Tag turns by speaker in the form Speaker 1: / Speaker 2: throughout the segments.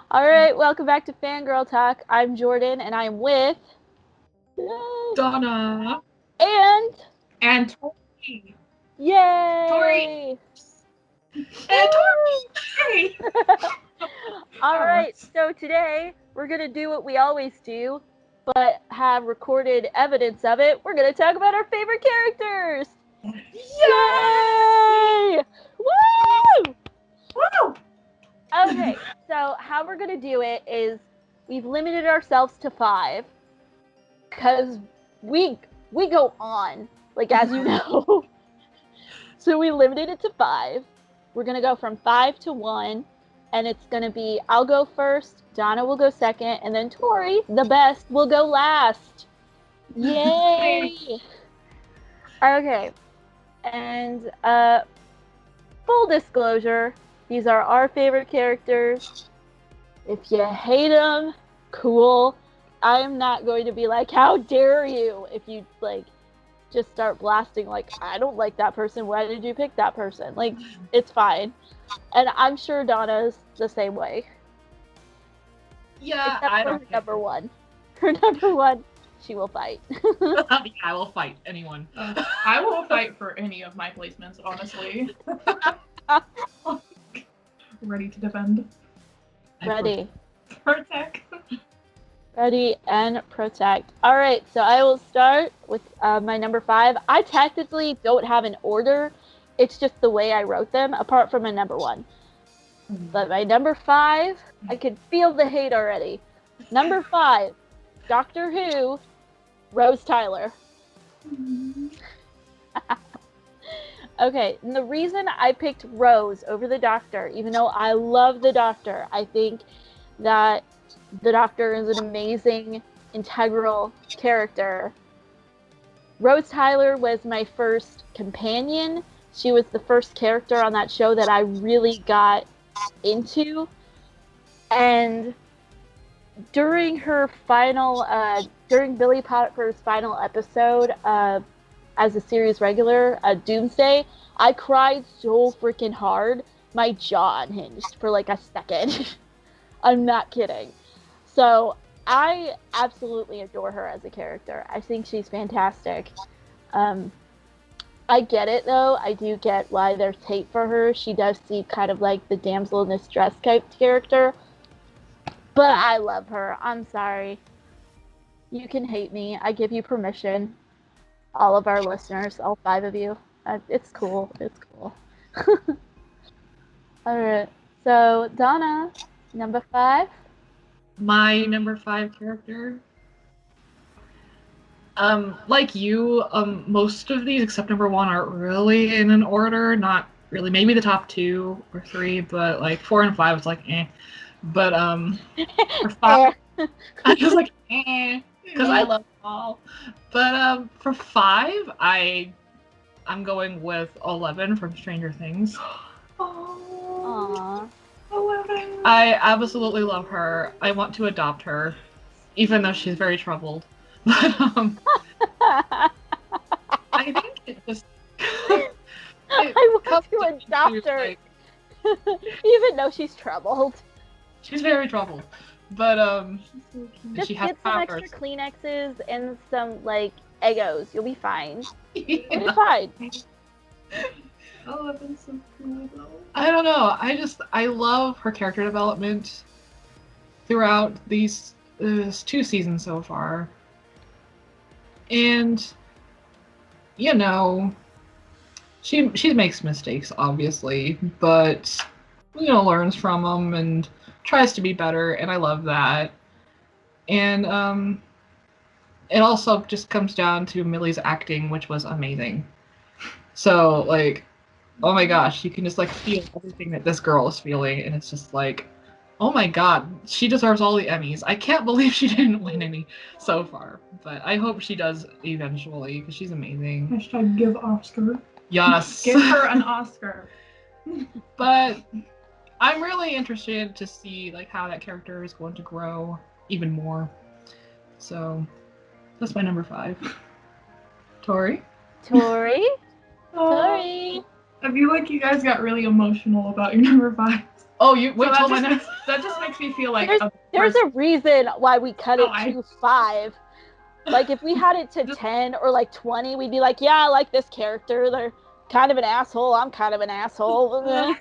Speaker 1: Alright, welcome back to Fangirl Talk. I'm Jordan, and I'm with...
Speaker 2: Donna.
Speaker 1: And...
Speaker 2: And Torrie.
Speaker 1: Yay!
Speaker 2: And Torrie!
Speaker 1: Alright, so today, we're gonna do what we always do, but have recorded evidence of it. We're gonna talk about our favorite characters! Yay! Woo!
Speaker 2: Woo!
Speaker 1: Okay, so how we're gonna do it is we've limited ourselves to 5 because we go on, like, as you know. So we limited it to 5. We're gonna go from 5 to 1, and it's gonna be I'll go first, Donna will go second, and then Torrie, the best, will go last. Yay! Okay, and full disclosure. These are our favorite characters. If you hate them, cool. I am not going to be like, how dare you, if you, like, just start blasting, like, I don't like that person, why did you pick that person? Like, it's fine. And I'm sure Donna's the same way.
Speaker 2: Yeah,
Speaker 1: except
Speaker 2: I
Speaker 1: for
Speaker 2: don't
Speaker 1: her number one. Her number one, she will fight.
Speaker 2: Yeah, I will fight anyone.
Speaker 3: I will fight for any of my placements, honestly. Ready to defend.
Speaker 1: Ready.
Speaker 3: Protect.
Speaker 1: Ready and protect. Alright, so I will start with my number 5. I technically don't have an order. It's just the way I wrote them, apart from my number 1. But my number 5, I can feel the hate already. Number 5, Doctor Who, Rose Tyler. Okay, and the reason I picked Rose over the Doctor, even though I love the Doctor, I think that the Doctor is an amazing, integral character. Rose Tyler was my first companion. She was the first character on that show that I really got into. And during her final, during Billy Potter's final episode, as a series regular, Doomsday, I cried so freaking hard, my jaw unhinged for like a second. I'm not kidding. So I absolutely adore her as a character. I think she's fantastic. I get it though. I do get why there's hate for her. She does seem kind of like the damsel in distress type character. But I love her. I'm sorry. You can hate me. I give you permission. All of our listeners, all 5 of you. It's cool. It's cool. Alright. So, Donna, number 5.
Speaker 2: My number 5 character. Like you, most of these except number 1 aren't really in an order. Not really. Maybe the top 2 or 3, but like 4 and 5 is like eh. But for 5, I was like eh, because I love them all. But for 5, I'm going with 11 from Stranger Things.
Speaker 1: Aww.
Speaker 3: 11.
Speaker 2: I absolutely love her. I want to adopt her, even though she's very troubled. But I think it just.
Speaker 1: I want to adopt her,
Speaker 2: like,
Speaker 1: even though she's troubled.
Speaker 2: she's very troubled, but
Speaker 1: Just
Speaker 2: she has
Speaker 1: get some
Speaker 2: powers.
Speaker 1: extra Kleenexes and some, like, Eggos. You'll be fine. You'll be
Speaker 2: Yeah.
Speaker 1: fine.
Speaker 3: 11's so cool though.
Speaker 2: I don't know. I love her character development throughout these 2 seasons so far, and you know, she makes mistakes obviously, but learns from them and tries to be better, and I love that. And it also just comes down to Millie's acting, which was amazing. So like, oh my gosh, you can just like feel everything that this girl is feeling, and it's just like, oh my god, she deserves all the Emmys. I can't believe she didn't win any so far, but I hope she does eventually because she's amazing.
Speaker 3: Hashtag give Oscar.
Speaker 2: Yes.
Speaker 3: Give her an Oscar.
Speaker 2: But I'm really interested to see like how that character is going to grow even more. So that's my number 5. Torrie?
Speaker 1: Torrie?
Speaker 3: Oh,
Speaker 1: Torrie?
Speaker 3: I feel like you guys got really emotional about your number 5.
Speaker 2: Oh, you wait
Speaker 3: So
Speaker 2: till my next.
Speaker 3: that just makes me feel like
Speaker 1: There's a reason why we cut it
Speaker 3: I-
Speaker 1: to 5. Like, if we had it to 10 or like 20, we'd be like, yeah, I like this character. They're kind of an asshole. I'm kind of an asshole.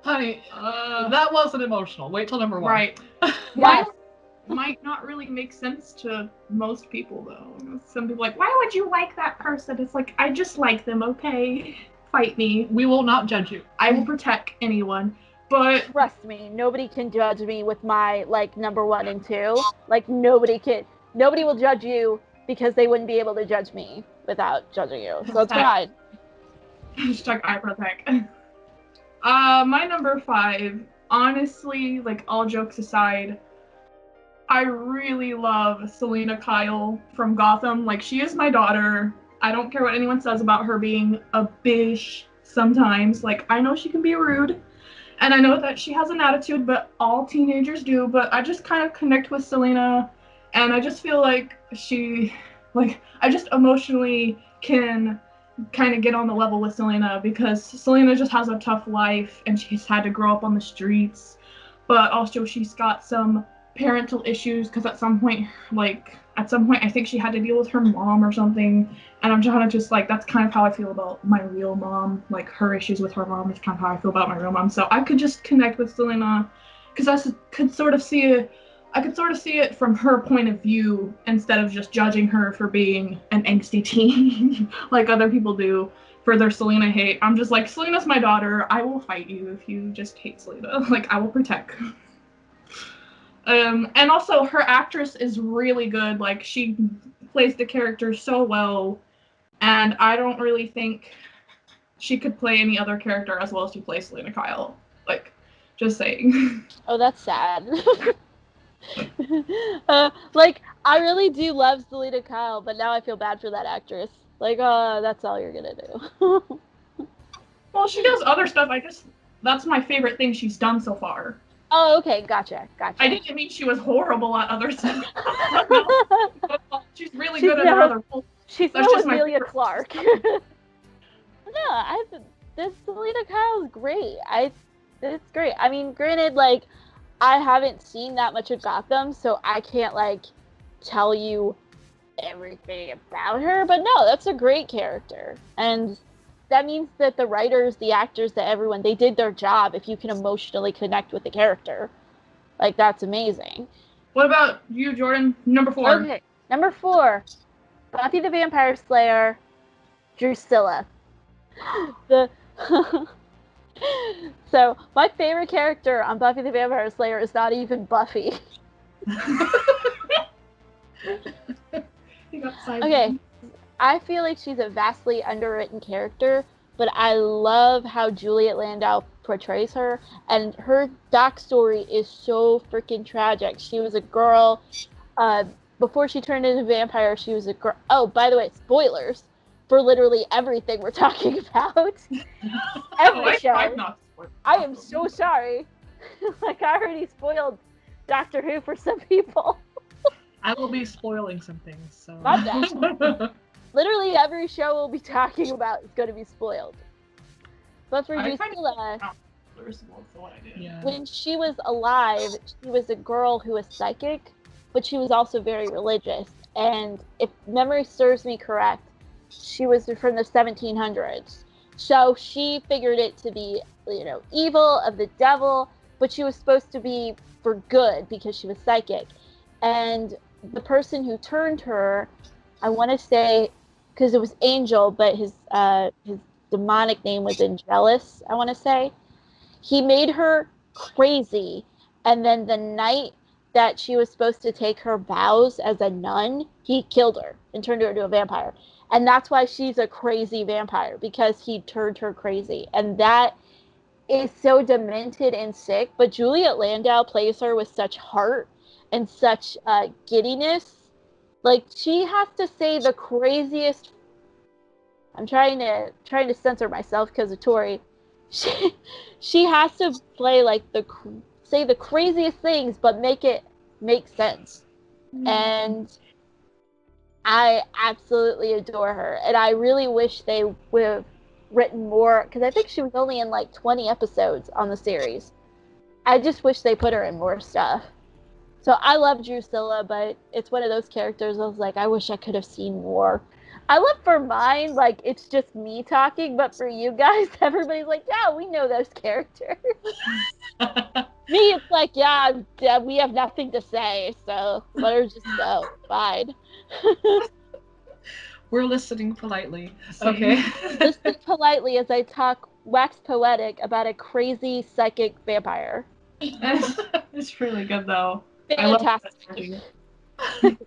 Speaker 2: Honey, that wasn't emotional. Wait till number 1.
Speaker 3: Right.
Speaker 1: Yes.
Speaker 3: Might not really make sense to most people, though. Some people are like, why would you like that person? It's like, I just like them, okay? Fight me.
Speaker 2: We will not judge you.
Speaker 3: I will protect anyone. But
Speaker 1: Trust me, nobody can judge me with my, like, number 1 and 2. Like, nobody will judge you because they wouldn't be able to judge me without judging you. So it's fine.
Speaker 3: Hashtag I protect. My number 5, honestly, like, all jokes aside, I really love Selena Kyle from Gotham. Like, she is my daughter. I don't care what anyone says about her being a bitch sometimes. Like, I know she can be rude, and I know that she has an attitude, but all teenagers do. But I just kind of connect with Selena, and I just feel like I just emotionally can kind of get on the level with Selena, because Selena just has a tough life, and she's had to grow up on the streets. But also she's got some parental issues, because at some point I think she had to deal with her mom or something, and I'm trying to just like, that's kind of how I feel about my real mom. Like, her issues with her mom is kind of how I feel about my real mom. So I could just connect with Selena, because I could sort of see it from her point of view, instead of just judging her for being an angsty teen like other people do for their Selena hate. I'm just like, Selena's my daughter. I will fight you if you just hate Selena. Like, I will protect. And also, her actress is really good. Like, she plays the character so well, and I don't really think she could play any other character as well as she plays Selena Kyle. Like, just saying.
Speaker 1: Oh, that's sad. Like, I really do love Selena Kyle, but now I feel bad for that actress. Like, that's all you're gonna do.
Speaker 3: Well, she does other stuff. That's my favorite thing she's done so far.
Speaker 1: Oh, okay, gotcha.
Speaker 3: I didn't mean she was horrible at other stuff. She's really good at her other roles.
Speaker 1: She's
Speaker 3: That's
Speaker 1: no
Speaker 3: just my
Speaker 1: Amelia
Speaker 3: favorite.
Speaker 1: Clark. No, this Selena Kyle's great. It's great. I mean, granted, like, I haven't seen that much of Gotham, so I can't, like, tell you everything about her, but no, that's a great character. And that means that the writers, the actors, everyone, they did their job if you can emotionally connect with the character. Like, that's amazing.
Speaker 3: What about you, Jordan? Number 4.
Speaker 1: Okay, number 4, Buffy the Vampire Slayer, Drusilla. So, my favorite character on Buffy the Vampire Slayer is not even Buffy. Okay, I feel like she's a vastly underwritten character, but I love how Juliet Landau portrays her, and her backstory is so freaking tragic. She was a girl, before she turned into a vampire, she was a girl. Oh, by the way, spoilers for literally everything we're talking about. Every show. I am so sorry. Like, I already spoiled Doctor Who for some people.
Speaker 2: I will be spoiling some things, so.
Speaker 1: Not that. Literally every show we'll be talking about is going to be spoiled. But for Drusilla, when she was alive, she was a girl who was psychic, but she was also very religious. And if memory serves me correct, she was from the 1700s. So she figured it to be, evil, of the devil, but she was supposed to be for good because she was psychic. And the person who turned her, I want to say, because it was Angel, but his demonic name was Angelus, I want to say. He made her crazy, and then the night that she was supposed to take her vows as a nun, he killed her and turned her into a vampire. And that's why she's a crazy vampire, because he turned her crazy. And that is so demented and sick, but Juliet Landau plays her with such heart and such giddiness. Like, she has to say the craziest. I'm trying to censor myself because of Torrie. She has to play like say the craziest things, but make it make sense. Mm-hmm. And I absolutely adore her, and I really wish they would have written more, because I think she was only in like 20 episodes on the series. I just wish they put her in more stuff. So I love Drusilla, but it's one of those characters I was like, I wish I could have seen more. I love for mine, like, it's just me talking, but for you guys, everybody's like, yeah, we know those characters. Me, it's like, yeah, we have nothing to say, so let her just go. Fine.
Speaker 2: We're listening politely.
Speaker 3: Same.
Speaker 2: Okay.
Speaker 1: Listen politely as I talk wax poetic about a crazy psychic vampire.
Speaker 3: It's really good though. I love that
Speaker 1: Fantastic.
Speaker 3: movie.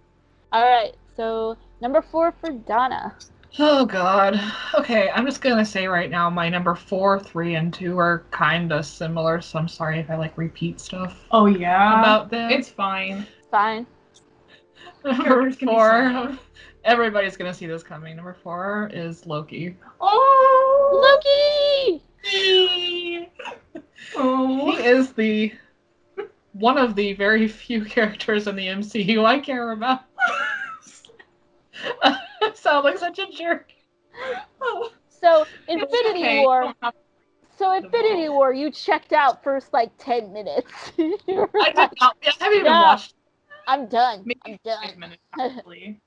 Speaker 1: All right, so number 4 for Donna.
Speaker 2: Oh God. Okay, I'm just gonna say right now my number 4, 3, and 2 are kinda similar, so I'm sorry if I like repeat stuff
Speaker 3: Oh yeah.
Speaker 2: about them.
Speaker 3: It's fine.
Speaker 1: Fine.
Speaker 2: Number
Speaker 3: Characters can be
Speaker 2: 4.
Speaker 3: similar.
Speaker 2: Everybody's gonna see this coming. Number 4 is Loki.
Speaker 3: Oh,
Speaker 1: Loki!
Speaker 3: Oh.
Speaker 2: He is the one of the very few characters in the MCU I care about. I sound like such a jerk.
Speaker 1: So,
Speaker 3: It's
Speaker 1: Infinity
Speaker 3: okay.
Speaker 1: War.
Speaker 3: You don't have
Speaker 1: So, Infinity War, you checked out first like 10 minutes. You were
Speaker 2: I
Speaker 1: like,
Speaker 2: did not. I haven't even
Speaker 1: no.
Speaker 2: watched.
Speaker 1: I'm done.
Speaker 3: maybe
Speaker 1: I'm
Speaker 3: 5
Speaker 1: done.
Speaker 3: minutes actually.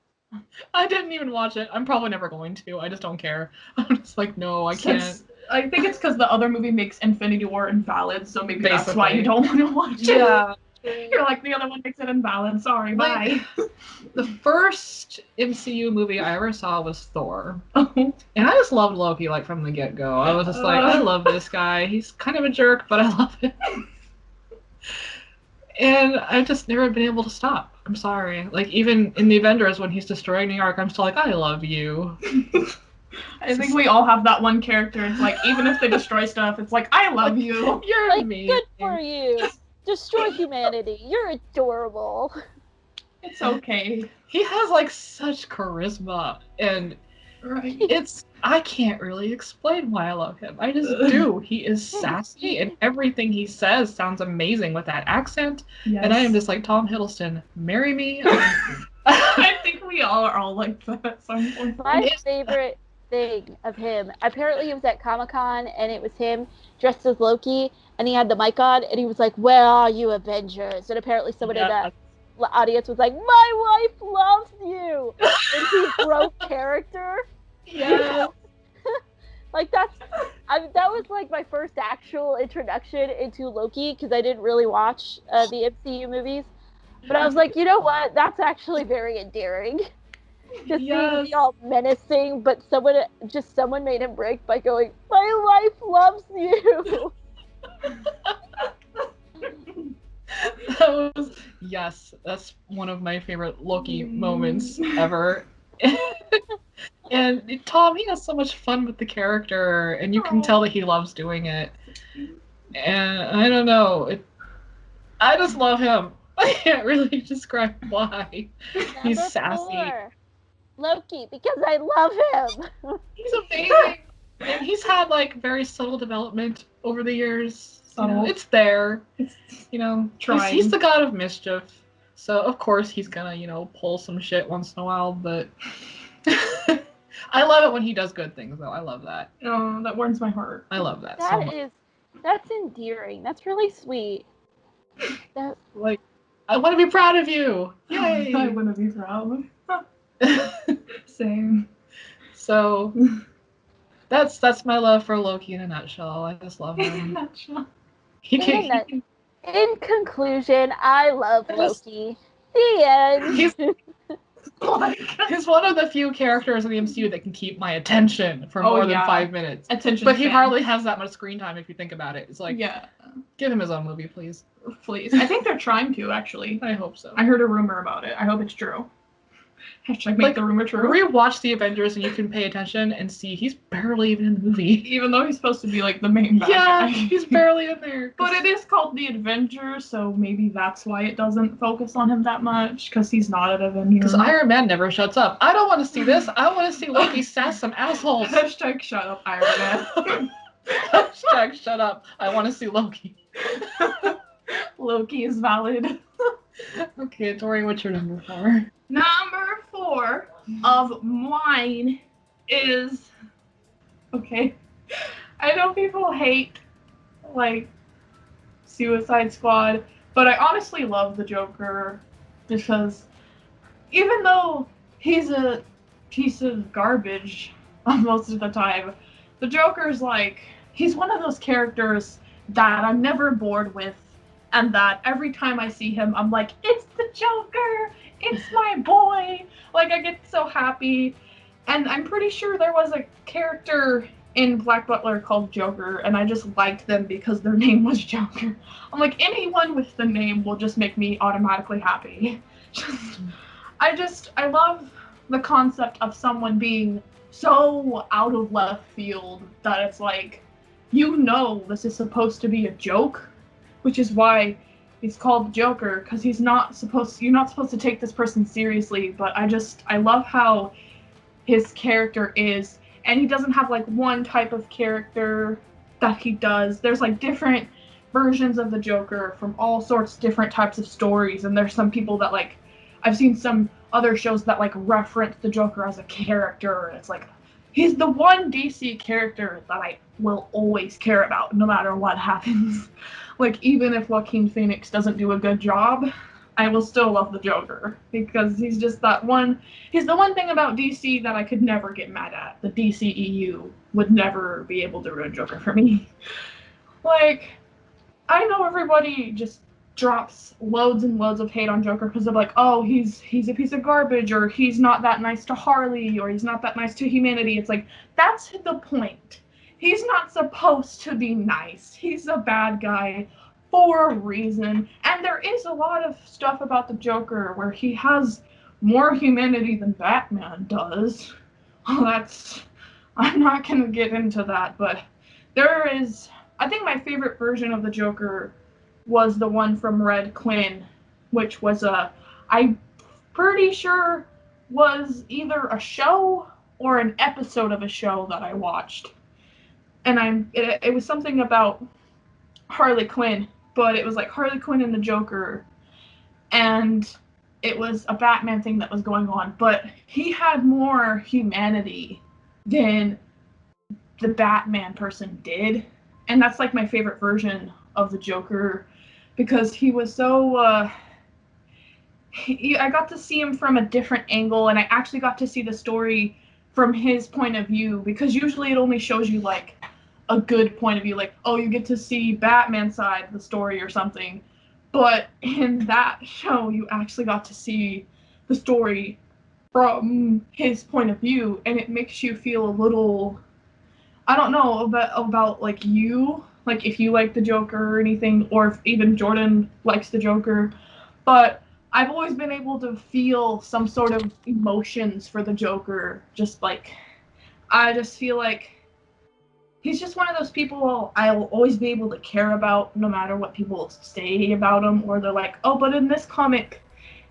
Speaker 2: I didn't even watch it. I'm probably never going to. I just don't care. I'm just like, no, I can't.
Speaker 3: I think it's because the other movie makes Infinity War invalid, so maybe that's why
Speaker 2: Basically.
Speaker 3: you don't want to watch it.
Speaker 2: Yeah.
Speaker 3: You're like, the other one makes it invalid. Sorry, bye.
Speaker 2: Like, the first MCU movie I ever saw was Thor.
Speaker 3: Oh.
Speaker 2: And I just loved Loki, like, from the get-go. I was just like, I love this guy. He's kind of a jerk, but I love him. And I've just never been able to stop. I'm sorry. Like, even in the Avengers, when he's destroying New York, I'm still like, I love you.
Speaker 3: I think we all have that one character. It's like, even if they destroy stuff, it's like, I love you.
Speaker 2: You're
Speaker 1: Like,
Speaker 2: amazing.
Speaker 1: good for you. Destroy humanity. You're adorable.
Speaker 3: It's okay.
Speaker 2: He has, like, such charisma. And
Speaker 3: Right.
Speaker 2: I can't really explain why I love him. I just do. He is sassy, and everything he says sounds amazing with that accent.
Speaker 3: Yes.
Speaker 2: And I am just like, Tom Hiddleston, marry me.
Speaker 3: I think we all are all like that at some point.
Speaker 1: My favorite thing of him, apparently it was at Comic-Con, and it was him dressed as Loki, and he had the mic on, and he was like, where are you, Avengers? And apparently someone in the audience was like, my wife loves you! And he broke character.
Speaker 2: Yeah.
Speaker 1: Like, that was like my first actual introduction into Loki, because I didn't really watch the MCU movies. But I was like, you know what? That's actually very endearing. Just seeing me all menacing, but someone made him break by going, my wife loves you!
Speaker 2: That's one of my favorite Loki moments ever. And Tom, he has so much fun with the character, and you can tell that he loves doing it. And I don't know, I just love him. I can't really describe why. He's
Speaker 1: Number
Speaker 2: sassy.
Speaker 1: 4, Loki, because I love him.
Speaker 2: He's amazing. And he's had like very subtle development over the years. You know, it's there. You know, he's the god of mischief. So of course he's gonna, pull some shit once in a while, but I love it when he does good things though. I love that.
Speaker 3: Oh, that warms my heart.
Speaker 2: I love that so much.
Speaker 1: That's endearing. That's really sweet.
Speaker 2: Like, I want to be proud of you. Yay!
Speaker 3: I want to be proud. Same.
Speaker 2: So that's my love for Loki in a nutshell. I just love him.
Speaker 3: In a nutshell.
Speaker 1: In conclusion, I love Loki. The end.
Speaker 2: He's one of the few characters in the MCU that can keep my attention for more than 5 minutes. But he hardly has that much screen time if you think about it. It's like, give him his own movie, please.
Speaker 3: Please. I think they're trying to, actually.
Speaker 2: I hope so.
Speaker 3: I heard a rumor about it. I hope it's true. Hashtag make the rumor true.
Speaker 2: Rewatch the Avengers and you can pay attention and see he's barely even in the movie.
Speaker 3: Even though he's supposed to be like the main bad guy.
Speaker 2: He's barely in there.
Speaker 3: But it is called the Avengers, so maybe that's why it doesn't focus on him that much, because he's not an Avenger.
Speaker 2: Because Iron Man never shuts up. I don't want to see this. I want to see Loki sass some assholes.
Speaker 3: Hashtag shut up, Iron Man.
Speaker 2: Hashtag shut up. I want to see Loki.
Speaker 3: Loki is valid.
Speaker 2: Okay, Torrie, what's your number 4?
Speaker 3: Number 4 of mine is... Okay. I know people hate, like, Suicide Squad, but I honestly love the Joker because even though he's a piece of garbage most of the time, the Joker's like, he's one of those characters that I'm never bored with, and that every time I see him, I'm like, it's the Joker! It's my boy! Like, I get so happy. And I'm pretty sure there was a character in Black Butler called Joker, and I just liked them because their name was Joker. I'm like, anyone with the name will just make me automatically happy. I love the concept of someone being so out of left field that it's like, you know this is supposed to be a joke, which is why he's called Joker, because you're not supposed to take this person seriously, but I love how his character is, and he doesn't have like one type of character that he does. There's like different versions of the Joker from all sorts different types of stories, and there's some people that like, I've seen some other shows that like reference the Joker as a character, and it's like, he's the one DC character that I will always care about no matter what happens. Like, even if Joaquin Phoenix doesn't do a good job, I will still love the Joker, because he's just that one. He's the one thing about DC that I could never get mad at. The DCEU would never be able to ruin Joker for me. Like, I know everybody just drops loads and loads of hate on Joker because they're like, oh, he's a piece of garbage, or he's not that nice to Harley, or he's not that nice to humanity. It's like, that's the point. He's not supposed to be nice. He's a bad guy for a reason. And there is a lot of stuff about the Joker where he has more humanity than Batman does. I'm not going to get into that, but there is, I think my favorite version of the Joker was the one from Red Quinn, which was I'm pretty sure was either a show or an episode of a show that I watched. And it was something about Harley Quinn, but it was like Harley Quinn and the Joker, and it was a Batman thing that was going on, but he had more humanity than the Batman person did, and that's like my favorite version of the Joker, because he was so I got to see him from a different angle, and I actually got to see the story from his point of view, because usually it only shows you like a good point of view, like, oh, you get to see Batman's side of the story or something. But in that show, you actually got to see the story from his point of view, and it makes you feel a little, I don't know, about like you, like if you like the Joker or anything, or if even Jordan likes the Joker. But I've always been able to feel some sort of emotions for the Joker. Just like, I just feel like he's just one of those people I'll always be able to care about, no matter what people say about him, or they're like, oh, but in this comic,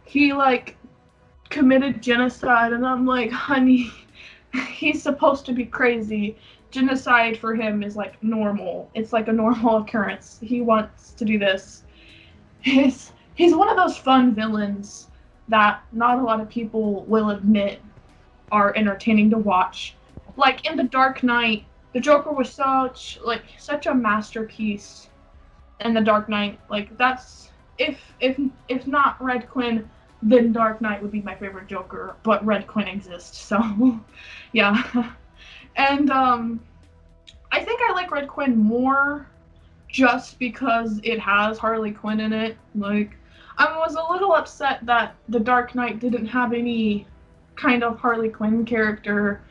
Speaker 3: he like committed genocide, and I'm like, honey, he's supposed to be crazy. Genocide for him is like normal. It's like a normal occurrence. He wants to do this. He's one of those fun villains that not a lot of people will admit are entertaining to watch. Like in The Dark Knight, the Joker was such a masterpiece in The Dark Knight. Like, that's, if not Red Quinn, then Dark Knight would be my favorite Joker, but Red Quinn exists, so yeah. And I think I like Red Quinn more just because it has Harley Quinn in it. Like, I was a little upset that The Dark Knight didn't have any kind of Harley Quinn character.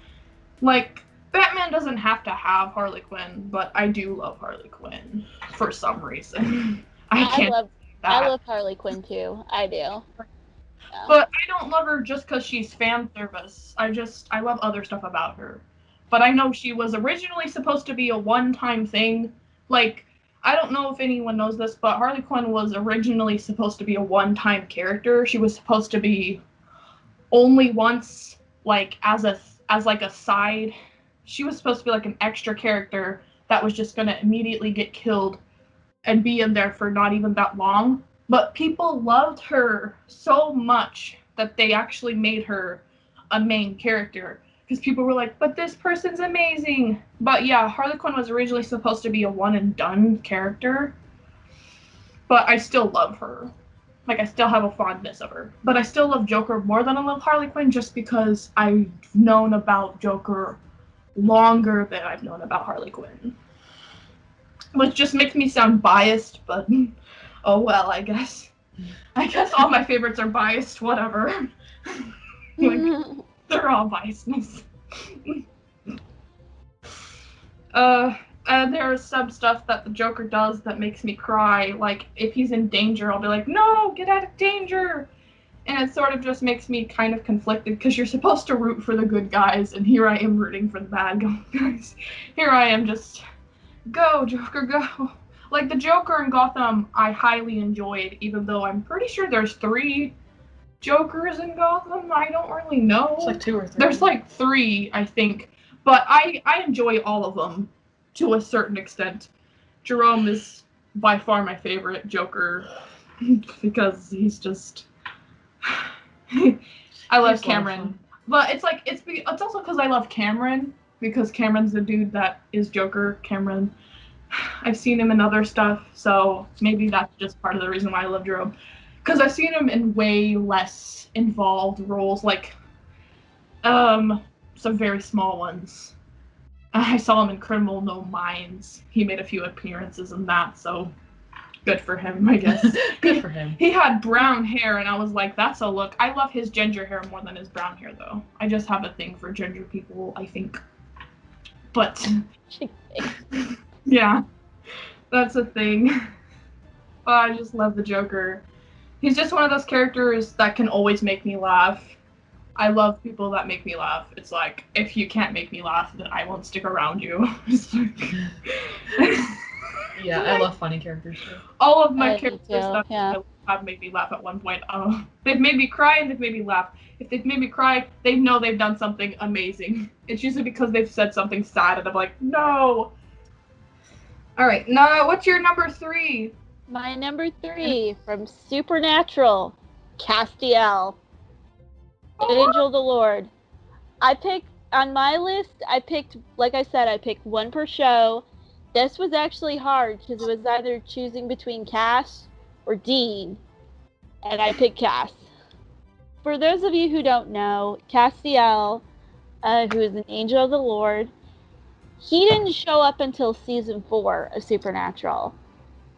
Speaker 3: Like, Batman doesn't have to have Harley Quinn, but I do love Harley Quinn for some reason. I
Speaker 1: love Harley Quinn too. I do. Yeah.
Speaker 3: But I don't love her just because she's fan service. I love other stuff about her. But I know she was originally supposed to be a one-time thing. Like, I don't know if anyone knows this, but Harley Quinn was originally supposed to be a one-time character. She was supposed to be only once, like, as a side. She was supposed to be like an extra character that was just going to immediately get killed and be in there for not even that long. But people loved her so much that they actually made her a main character. because people were like, but this person's amazing. But yeah, Harley Quinn was originally supposed to be a one and done character, but I still love her. Like, I still have a fondness of her. But I still love Joker more than I love Harley Quinn, just because I've known about Joker longer than I've known about Harley Quinn. Which just makes me sound biased, but oh well, I guess. I guess all my favorites are biased, whatever. Like, they're all biasness. And there's some stuff that the Joker does that makes me cry. Like, if he's in danger, I'll be like, no, get out of danger! And it sort of just makes me kind of conflicted, because you're supposed to root for the good guys, and here I am rooting for the bad guys. Here I am just, go, Joker, go. Like, the Joker in Gotham, I highly enjoyed, even though I'm pretty sure there's 3 Jokers in Gotham. I don't really know.
Speaker 2: It's like 2 or 3.
Speaker 3: There's like 3, I think. But I enjoy all of them to a certain extent. Jerome is by far my favorite Joker because he's just... I love Cameron. But it's like, it's also because I love Cameron, because Cameron's the dude that is Joker. Cameron, I've seen him in other stuff, so maybe that's just part of the reason why I love Jerome. Because I've seen him in way less involved roles, like some very small ones. I saw him in Criminal No Minds. He made a few appearances in that, so good for him, I guess.
Speaker 2: Good for him.
Speaker 3: He had brown hair, and I was like, that's a look. I love his ginger hair more than his brown hair, though. I just have a thing for ginger people, I think. But, yeah, that's a thing. But I just love the Joker. He's just one of those characters that can always make me laugh. I love people that make me laugh. It's like, if you can't make me laugh, then I won't stick around you.
Speaker 2: Yeah, I love funny characters too.
Speaker 3: All of my characters that have made me laugh at one point. They've made me cry and they've made me laugh. If they've made me cry, they know they've done something amazing. It's usually because they've said something sad and I'm like, no. All right, now what's your number 3?
Speaker 1: My number 3 from Supernatural, Castiel, Angel of the Lord. On my list, like I said, I picked 1 per show. This was actually hard because it was either choosing between Cass or Dean, and I picked Cass. For those of you who don't know, Castiel, who is an angel of the Lord, he didn't show up until season 4 of Supernatural.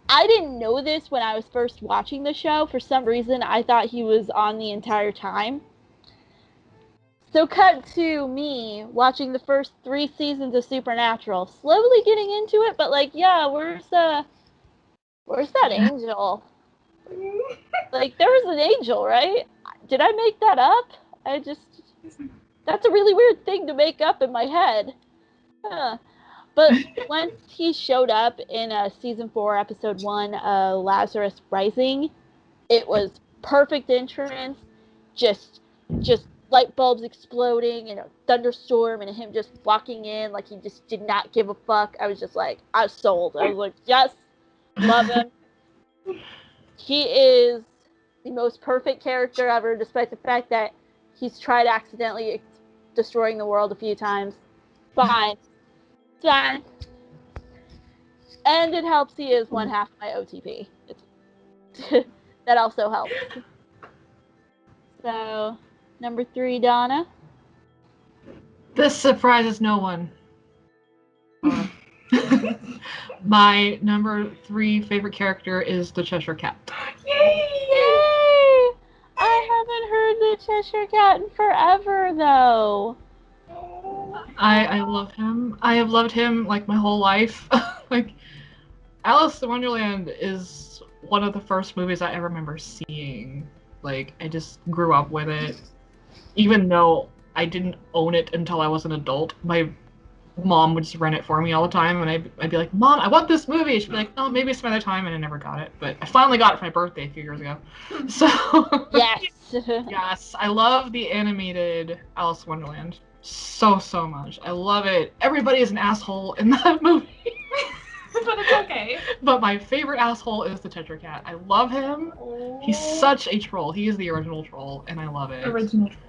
Speaker 1: I didn't know this when I was first watching the show. For some reason, I thought he was on the entire time. So cut to me watching the first 3 seasons of Supernatural, slowly getting into it, but like, yeah, where's that angel? Like, there was an angel, right? Did I make that up? That's a really weird thing to make up in my head. Huh. But once he showed up in season 4, episode 1, Lazarus Rising, it was perfect entrance, just light bulbs exploding and a thunderstorm and him just walking in like he just did not give a fuck. I was just like, I was sold. I was like, yes, love him. He is the most perfect character ever, despite the fact that he's tried accidentally destroying the world a few times. Fine. And it helps he is 1/2 my OTP. That also helps. So, number 3, Donna.
Speaker 2: This surprises no one. My number 3 favorite character is the Cheshire Cat.
Speaker 1: Yay! I haven't heard the Cheshire Cat in forever, though.
Speaker 2: I love him. I have loved him like my whole life. Like, Alice in Wonderland is one of the first movies I ever remember seeing. Like, I just grew up with it. Even though I didn't own it until I was an adult, my mom would just rent it for me all the time, and I'd be like, Mom, I want this movie. She'd be like, oh, maybe some other time, and I never got it. But I finally got it for my birthday a few years ago. So,
Speaker 1: yes.
Speaker 2: Yes, I love the animated Alice in Wonderland so much. I love it. Everybody is an asshole in that movie.
Speaker 3: But it's okay.
Speaker 2: But my favorite asshole is the Cheshire Cat. I love him.
Speaker 3: Oh.
Speaker 2: He's such a troll. He is the original troll, and I love it.
Speaker 3: Original troll.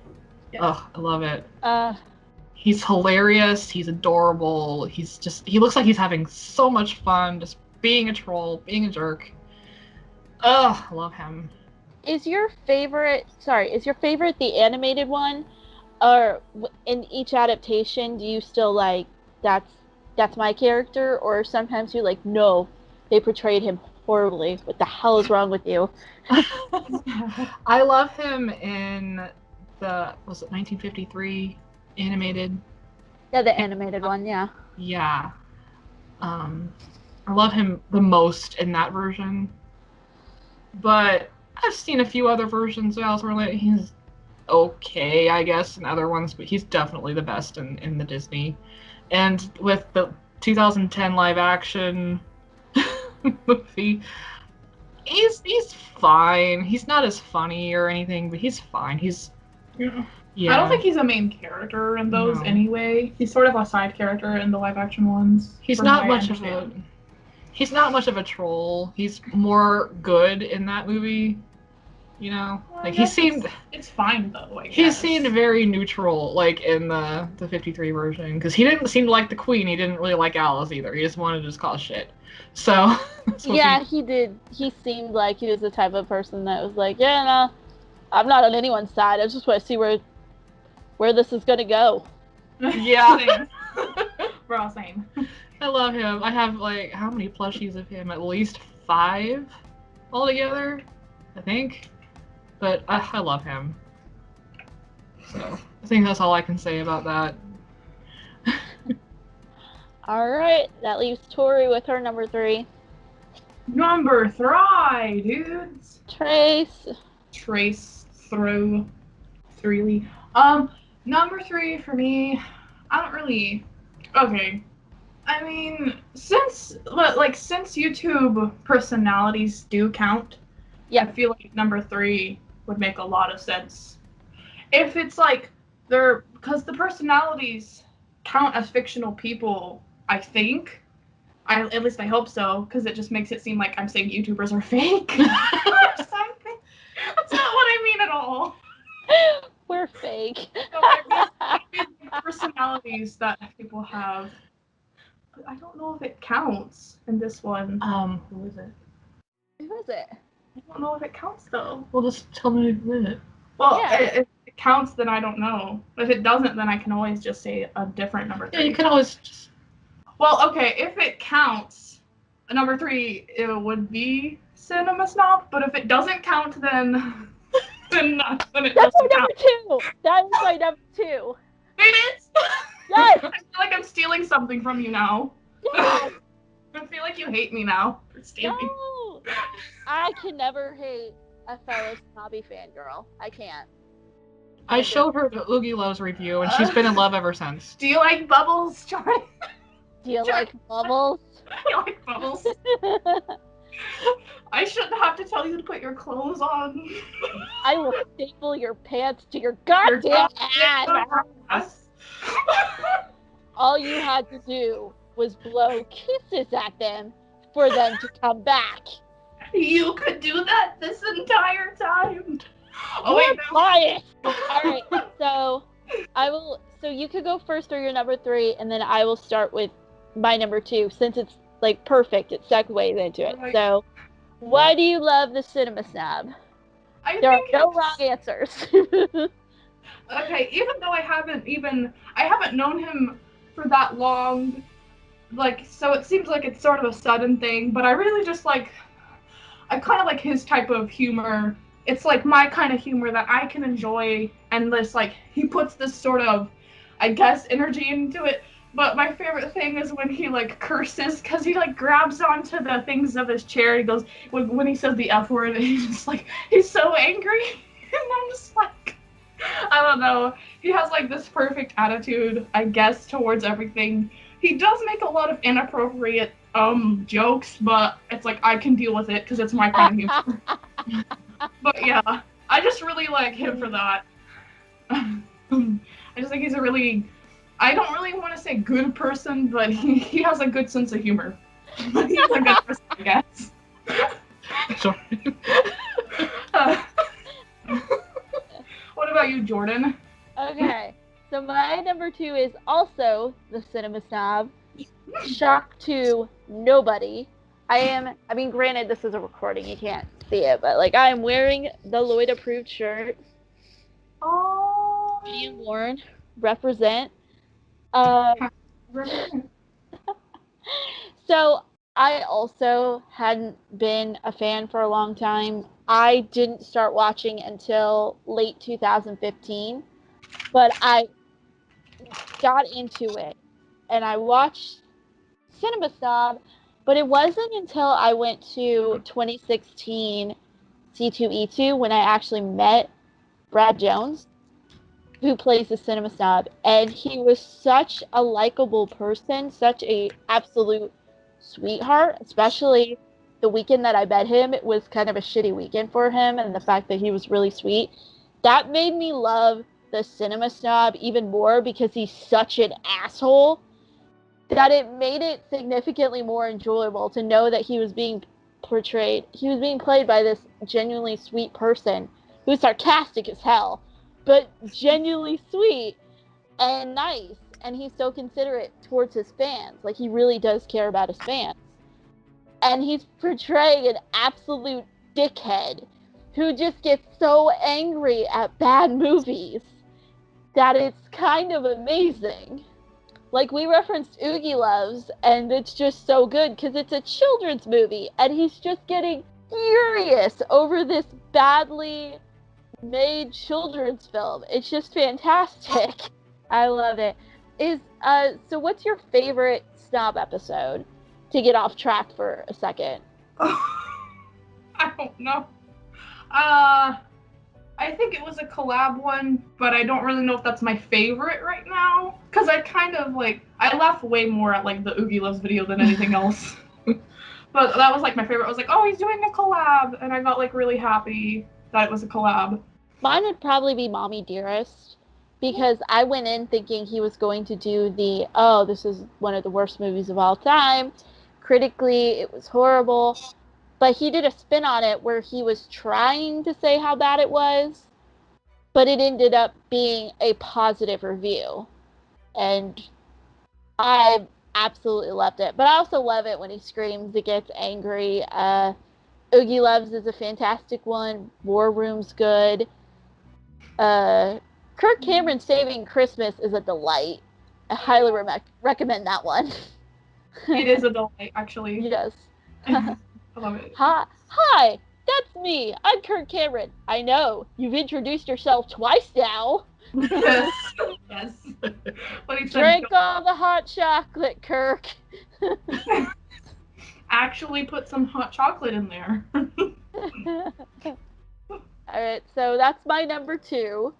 Speaker 2: Yeah. Ugh, I love it. He's hilarious. He's adorable. He looks like he's having so much fun just being a troll, being a jerk. Ugh, I love him.
Speaker 1: Is your favorite the animated one, or in each adaptation do you still like that's my character, or sometimes you're like, no, they portrayed him horribly, what the hell is wrong with you?
Speaker 2: I love him in was it 1953 animated?
Speaker 1: Yeah, the animated one, yeah.
Speaker 2: Yeah. I love him the most in that version. But I've seen a few other versions where like, he's okay, I guess, in other ones, but he's definitely the best in the Disney. And with the 2010 live action movie, he's fine. He's not as funny or anything, but he's fine. Yeah.
Speaker 3: I don't think he's a main character in those anyway. He's sort of a side character in the live action ones.
Speaker 2: He's not much of a troll. He's more good in that movie. You know,
Speaker 3: Well,
Speaker 2: like he seemed.
Speaker 3: It's fine though. I guess.
Speaker 2: He seemed very neutral, like in the 53 version, because he didn't seem to like the Queen. He didn't really like Alice either. He just wanted to just cause shit. So.
Speaker 1: Yeah, he did. He seemed like he was the type of person that was like, yeah, no, I'm not on anyone's side. I just want to see where this is gonna go.
Speaker 2: Yeah.
Speaker 3: We're all same.
Speaker 2: I love him. I have like how many plushies of him? At least 5 altogether, I think. But I love him. So I think that's all I can say about that.
Speaker 1: All right, that leaves Torrie with her number 3.
Speaker 3: Number 3, dudes.
Speaker 1: Trace
Speaker 3: through Threely. Number 3 for me, I don't really. Okay. I mean, since YouTube personalities do count, I feel like number 3 would make a lot of sense. If it's like because the personalities count as fictional people, I think. At least I hope so, because it just makes it seem like I'm saying YouTubers are fake or something. That's not what I mean at all.
Speaker 1: We're fake.
Speaker 3: So I mean personalities that people have. But I don't know if it counts in this one.
Speaker 2: Who is it?
Speaker 1: Who is it?
Speaker 3: I don't know if it counts though.
Speaker 2: Well, just tell me who is it.
Speaker 3: Well, if it counts, then I don't know. If it doesn't, then I can always just say a different number 3.
Speaker 2: Yeah, you can always just.
Speaker 3: Well, okay, if it counts, number 3 it would be Cinema Snob. But if it doesn't count, then it
Speaker 1: That's
Speaker 3: doesn't
Speaker 1: my
Speaker 3: count.
Speaker 1: number 2. That is my number 2.
Speaker 3: It is.
Speaker 1: Yes.
Speaker 3: I feel like I'm stealing something from you now.
Speaker 1: Yes.
Speaker 3: I feel like you hate me now for stealing.
Speaker 1: No. I can never hate a fellow snobby fangirl. I can't.
Speaker 2: I showed her the Oogie Loves review, and she's been in love ever since.
Speaker 3: Do you like bubbles, Johnny?
Speaker 1: Do you like bubbles?
Speaker 3: You like bubbles? I shouldn't have to tell you to put your clothes on.
Speaker 1: I will staple your pants to your goddamn ass. All you had to do was blow kisses at them for them to come back.
Speaker 3: You could do that this entire time. Oh,
Speaker 1: You're
Speaker 3: wait, no.
Speaker 1: biased. All right, so So you could go first or your number 3, and then I will start with my number 2, since it's like perfect. It segues into it.
Speaker 3: Right.
Speaker 1: So, why do you love the Cinema Snob? There are no wrong answers.
Speaker 3: Okay, even though I haven't known him for that long, so it seems like it's sort of a sudden thing, but I really just I kind of like his type of humor. It's like my kind of humor that I can enjoy, and he puts this sort of, I guess, energy into it. But my favorite thing is when he curses, because he grabs onto the things of his chair. He goes, when he says the F word, he's so angry. And I'm just I don't know. He has this perfect attitude, I guess, towards everything. He does make a lot of inappropriate jokes, but it's I can deal with it because it's my kind of humor. But yeah, I just really like him for that. I just think he's a really, I don't really want to say good person, but he has a good sense of humor. He's a good person, I guess.
Speaker 2: Sorry.
Speaker 3: What about you, Jordan?
Speaker 1: Okay, So my number 2 is also the Cinema Snob. Shock to nobody. Granted, this is a recording, you can't see it, but like I am wearing the Lloyd approved shirt.
Speaker 3: Oh.
Speaker 1: Me and Lauren represent. So I also hadn't been a fan for a long time. I didn't start watching until late 2015, but I got into it and I watched Cinema Snob, but it wasn't until I went to 2016 C2E2 when I actually met Brad Jones, who plays the Cinema Snob, and he was such a likable person, such a absolute sweetheart, especially the weekend that I met him. It was kind of a shitty weekend for him, and the fact that he was really sweet, that made me love the Cinema Snob even more because he's such an asshole that it made it significantly more enjoyable to know that he was being played by this genuinely sweet person who's sarcastic as hell, but genuinely sweet and nice, and he's so considerate towards his fans. Like, he really does care about his fans. And he's portraying an absolute dickhead who just gets so angry at bad movies that it's kind of amazing. Like, we referenced Oogie Loves, and it's just so good because it's a children's movie, and he's just getting furious over this badly made children's film. It's just fantastic. I love it. So what's your favorite Snob episode? To get off track for a second.
Speaker 3: I don't know. I think it was a collab one, but I don't really know if that's my favorite right now. Because I kind of, I laugh way more at, the Oogie Loves video than anything else. But that was, my favorite. I was like, oh, he's doing a collab! And I got, really happy that it was a collab.
Speaker 1: Mine would probably be Mommy Dearest, because I went in thinking he was going to do this is one of the worst movies of all time. Critically, it was horrible. But he did a spin on it where he was trying to say how bad it was, but it ended up being a positive review. And I absolutely loved it. But I also love it when he screams, it gets angry. Oogie Loves is a fantastic one. War Room's good. Kirk Cameron Saving Christmas is a delight. I highly recommend that one.
Speaker 3: It is a delight, actually.
Speaker 1: Yes.
Speaker 3: I love it.
Speaker 1: Hi, that's me. I'm Kirk Cameron. I know, you've introduced yourself twice now.
Speaker 3: Yes. Yes.
Speaker 1: Drink all the hot chocolate, Kirk.
Speaker 3: Actually put some hot chocolate in there.
Speaker 1: Alright, so that's my number 2.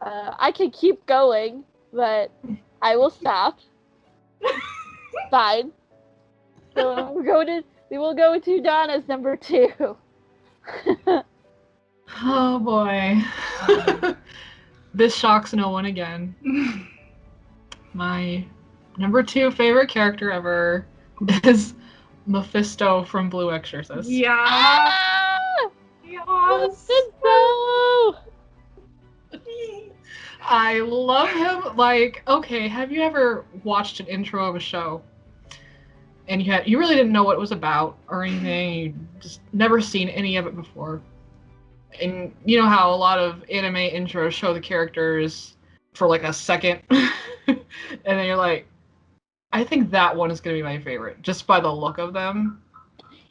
Speaker 1: I could keep going, but I will stop. Fine. So we will go to Donna's number 2.
Speaker 2: Oh boy. This shocks no one again. My number 2 favorite character ever is Mephisto from Blue Exorcist.
Speaker 3: Yeah.
Speaker 1: Ah!
Speaker 3: Yes.
Speaker 1: Mephisto!
Speaker 2: I love him. Okay, have you ever watched an intro of a show and you really didn't know what it was about or anything, you just never seen any of it before? And you know how a lot of anime intros show the characters for a second and then you're like, I think that one is going to be my favorite just by the look of them.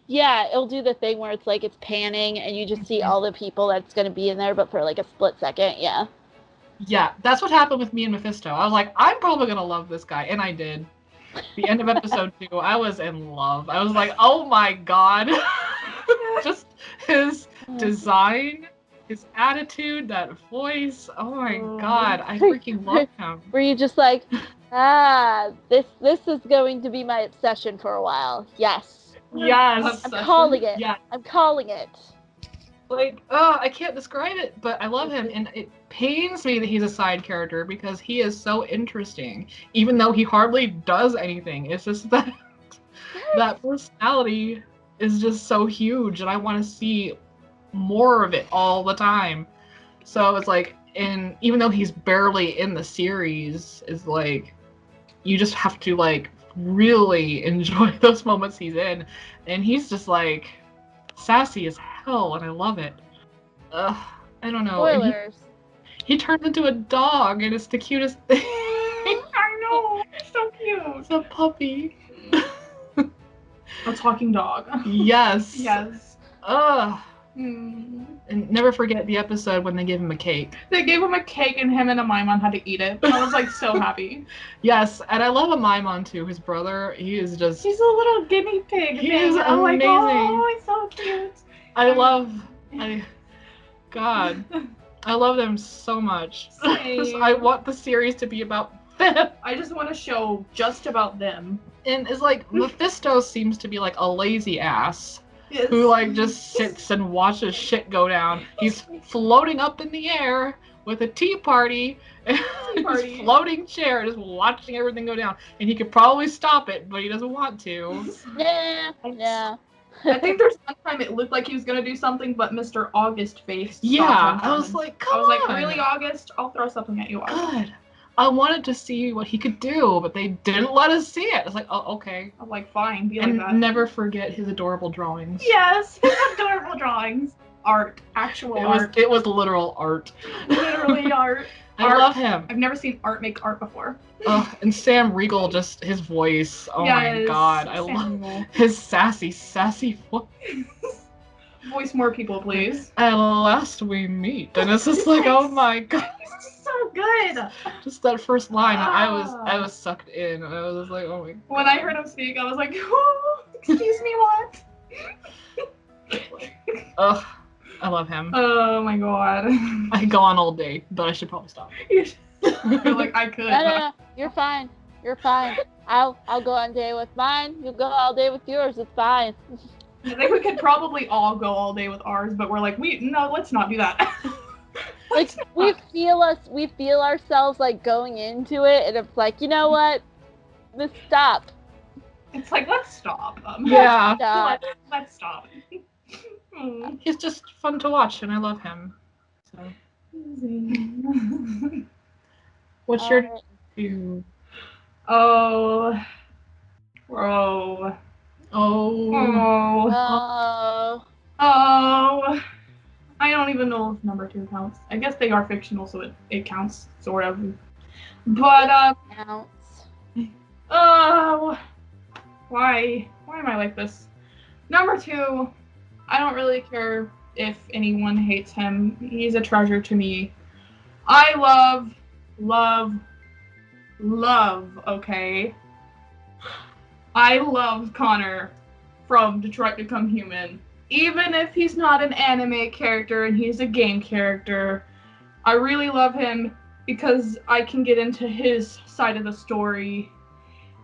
Speaker 1: Yeah, it'll do the thing where it's panning and you just see all the people that's going to be in there, but for a split second, yeah.
Speaker 2: Yeah, that's what happened with me and Mephisto. I was like, I'm probably going to love this guy, and I did. The end of episode 2, I was in love. I was like, oh my god. Just his design, his attitude, that voice. Oh my god, I freaking love him.
Speaker 1: Were you just like, this is going to be my obsession for a while. Yes.
Speaker 2: Yes.
Speaker 1: I'm calling it.
Speaker 2: Yes.
Speaker 1: I'm calling it.
Speaker 2: I can't describe it, but I love him, and it pains me that he's a side character because he is so interesting, even though he hardly does anything. It's just that that personality is just so huge, and I want to see more of it all the time. So it's And even though he's barely in the series, is like, you just have to like really enjoy those moments he's in. And he's just like sassy as hell, and I love it. I don't know. And
Speaker 1: Spoilers.
Speaker 2: he turns into a dog, and it's the cutest thing.
Speaker 3: I know. It's so cute.
Speaker 2: It's a puppy.
Speaker 3: A talking dog.
Speaker 2: Yes.
Speaker 3: Yes.
Speaker 2: Ugh.
Speaker 3: Mm.
Speaker 2: And never forget the episode when they gave him a cake.
Speaker 3: They gave him a cake and him and a Maimon had to eat it. I was like so happy.
Speaker 2: Yes, and I love a Maimon too. His brother, he is just...
Speaker 3: He's a little guinea pig.
Speaker 2: He
Speaker 3: thing.
Speaker 2: is
Speaker 3: I'm like,
Speaker 2: amazing.
Speaker 3: oh, he's so cute.
Speaker 2: God, I love them so much.
Speaker 3: Same.
Speaker 2: I want the series to be about them.
Speaker 3: I just want a show just about them.
Speaker 2: And it's like, Mephisto seems to be like a lazy ass.
Speaker 3: Yes.
Speaker 2: Who like just sits and watches shit go down. He's floating up in the air with a tea party, his floating chair, just watching everything go down. And he could probably stop it, but he doesn't want to.
Speaker 1: Yeah.
Speaker 3: I think there's one time it looked like he was gonna do something, but Mr. August face.
Speaker 2: Yeah, I was like, come on.
Speaker 3: I was like, really, August? I'll throw something at you, August.
Speaker 2: Good. I wanted to see what he could do, but they didn't let us see it. I was like, oh, okay.
Speaker 3: I'm like, fine, be
Speaker 2: And
Speaker 3: like that.
Speaker 2: never forget his adorable drawings.
Speaker 3: Yes, his adorable drawings. Art. Actual art.
Speaker 2: It was literal art.
Speaker 3: Literally art.
Speaker 2: I love him.
Speaker 3: I've never seen art make art before.
Speaker 2: And Sam Riegel, just his voice. Oh my god. I love his sassy voice.
Speaker 3: Voice more people, please.
Speaker 2: At last we meet. And it's just like, oh my god.
Speaker 3: So good.
Speaker 2: Just that first line, I was sucked in. I was just like, oh my god.
Speaker 3: When I heard him speak, I was like, oh, excuse me, what?
Speaker 2: Ugh, I love him.
Speaker 3: Oh my god.
Speaker 2: I could go on all day, but I should probably stop.
Speaker 3: I feel like I could.
Speaker 1: No, you're fine. You're fine. I'll go on day with mine. You go all day with yours. It's fine.
Speaker 3: I think we could probably all go all day with ours, but we're like, no, let's not do that.
Speaker 1: Like we feel ourselves like going into it, and it's like, you know what? Let's stop.
Speaker 3: It's like, let's stop.
Speaker 2: Yeah.
Speaker 3: Let's stop.
Speaker 2: He's just fun to watch, and I love him. So. What's your two?
Speaker 3: Oh. I don't even know if number 2 counts. I guess they are fictional, so it counts, sort of. But,
Speaker 1: Counts.
Speaker 3: why am I like this? Number 2, I don't really care if anyone hates him. He's a treasure to me. I love, okay? I love Connor from Detroit Become Human. Even if he's not an anime character and he's a game character, I really love him because I can get into his side of the story.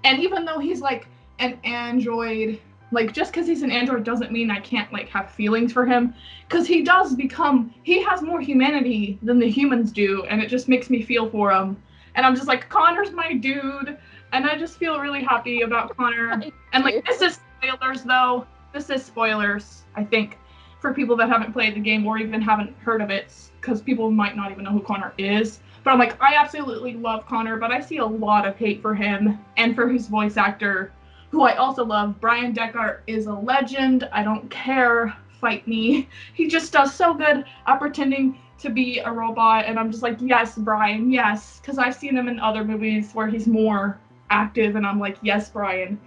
Speaker 3: And even though he's like an android, like just because he's an android doesn't mean I can't like have feelings for him, because he has more humanity than the humans do, and it just makes me feel for him. And I'm just like, Connor's my dude, and I just feel really happy about Connor. And like, this is spoilers though. This is spoilers, I think, for people that haven't played the game or even haven't heard of it, because people might not even know who Connor is. But I'm like, I absolutely love Connor, but I see a lot of hate for him and for his voice actor, who I also love. Brian Deckard is a legend. I don't care. Fight me. He just does so good at pretending to be a robot, and I'm just like, yes, Brian, yes, because I've seen him in other movies where he's more active, and I'm like, yes, Brian.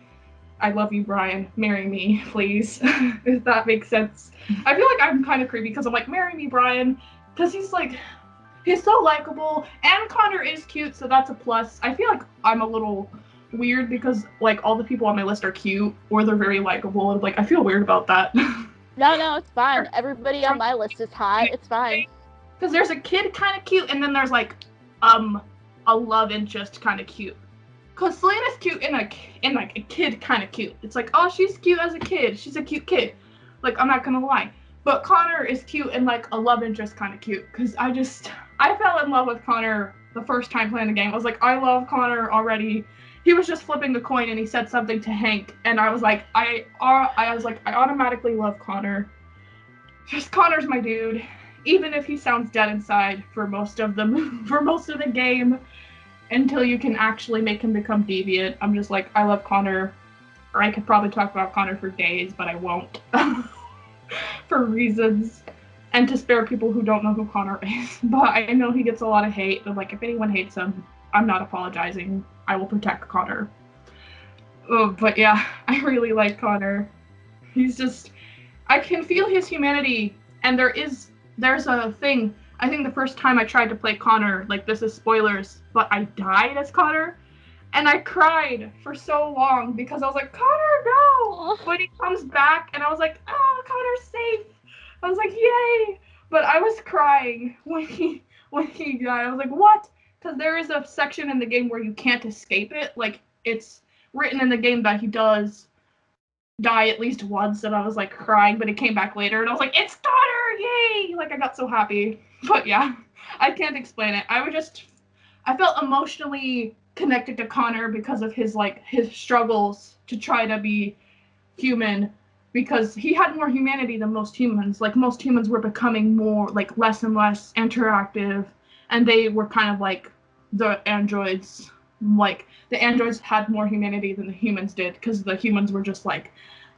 Speaker 3: I love you, Brian. Marry me, please. If that makes sense. I feel like I'm kind of creepy because I'm like, marry me, Brian. Because he's so likable. And Connor is cute, so that's a plus. I feel like I'm a little weird because like all the people on my list are cute or they're very likable. And like, I feel weird about that.
Speaker 1: No, it's fine. Everybody on my list is hot. It's fine.
Speaker 3: Because there's a kid kind of cute, and then there's like a love interest kind of cute. Because Selena's cute and like a kid kind of cute. It's like, oh, she's cute as a kid. She's a cute kid. Like, I'm not gonna lie. But Connor is cute and like a love interest kind of cute. Because I fell in love with Connor the first time playing the game. I was like, I love Connor already. He was just flipping the coin and he said something to Hank. And I was like, I automatically love Connor. Just Connor's my dude. even if he sounds dead inside for most of the game, until you can actually make him become deviant. I'm just like, I love Connor, or I could probably talk about Connor for days, but I won't for reasons. And to spare people who don't know who Connor is. But I know he gets a lot of hate, but like, if anyone hates him, I'm not apologizing. I will protect Connor. Oh, but yeah, I really like Connor. He's just, I can feel his humanity, and there's a thing. I think the first time I tried to play Connor, like, this is spoilers, but I died as Connor, and I cried for so long because I was like, Connor, no! But he comes back, and I was like, oh, Connor's safe. I was like, yay! But I was crying when he died. I was like, what? Because there is a section in the game where you can't escape it. Like, it's written in the game that he does die at least once, and I was like crying, but it came back later, and I was like, it's Connor! Yay! Like, I got so happy. But yeah, I can't explain it. I felt emotionally connected to Connor because of his struggles to try to be human, because he had more humanity than most humans. Like, most humans were becoming more, like, less and less interactive, and they were kind of like the androids. Like, the androids had more humanity than the humans did, because the humans were just, like,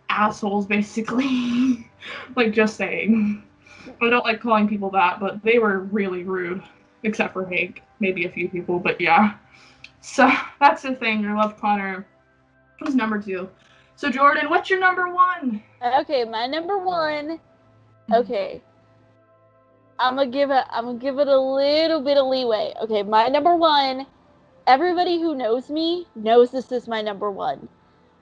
Speaker 3: assholes, basically. Like, just saying. I don't like calling people that, but they were really rude. Except for Hank. Maybe a few people, but yeah. So, that's the thing. I love Connor. Who's number 2? So, Jordan, what's your number 1?
Speaker 1: Okay, my number 1. Okay. I'm gonna give it a little bit of leeway. Okay, my number 1. Everybody who knows me knows this is my number 1.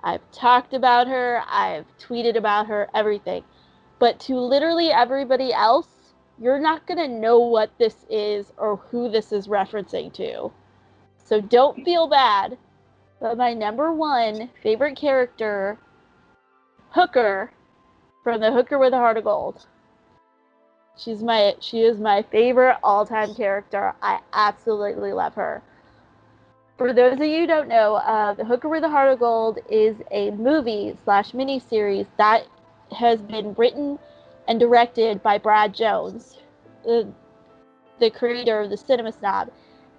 Speaker 1: I've talked about her, I've tweeted about her, everything. But to literally everybody else, you're not gonna know what this is or who this is referencing to. So don't feel bad. But my number 1 favorite character, Hooker, from the Hooker with a Heart of Gold. She is my favorite all-time character. I absolutely love her. For those of you who don't know, The Hooker with a Heart of Gold is a movie/miniseries that has been written and directed by Brad Jones, the creator of the Cinema Snob.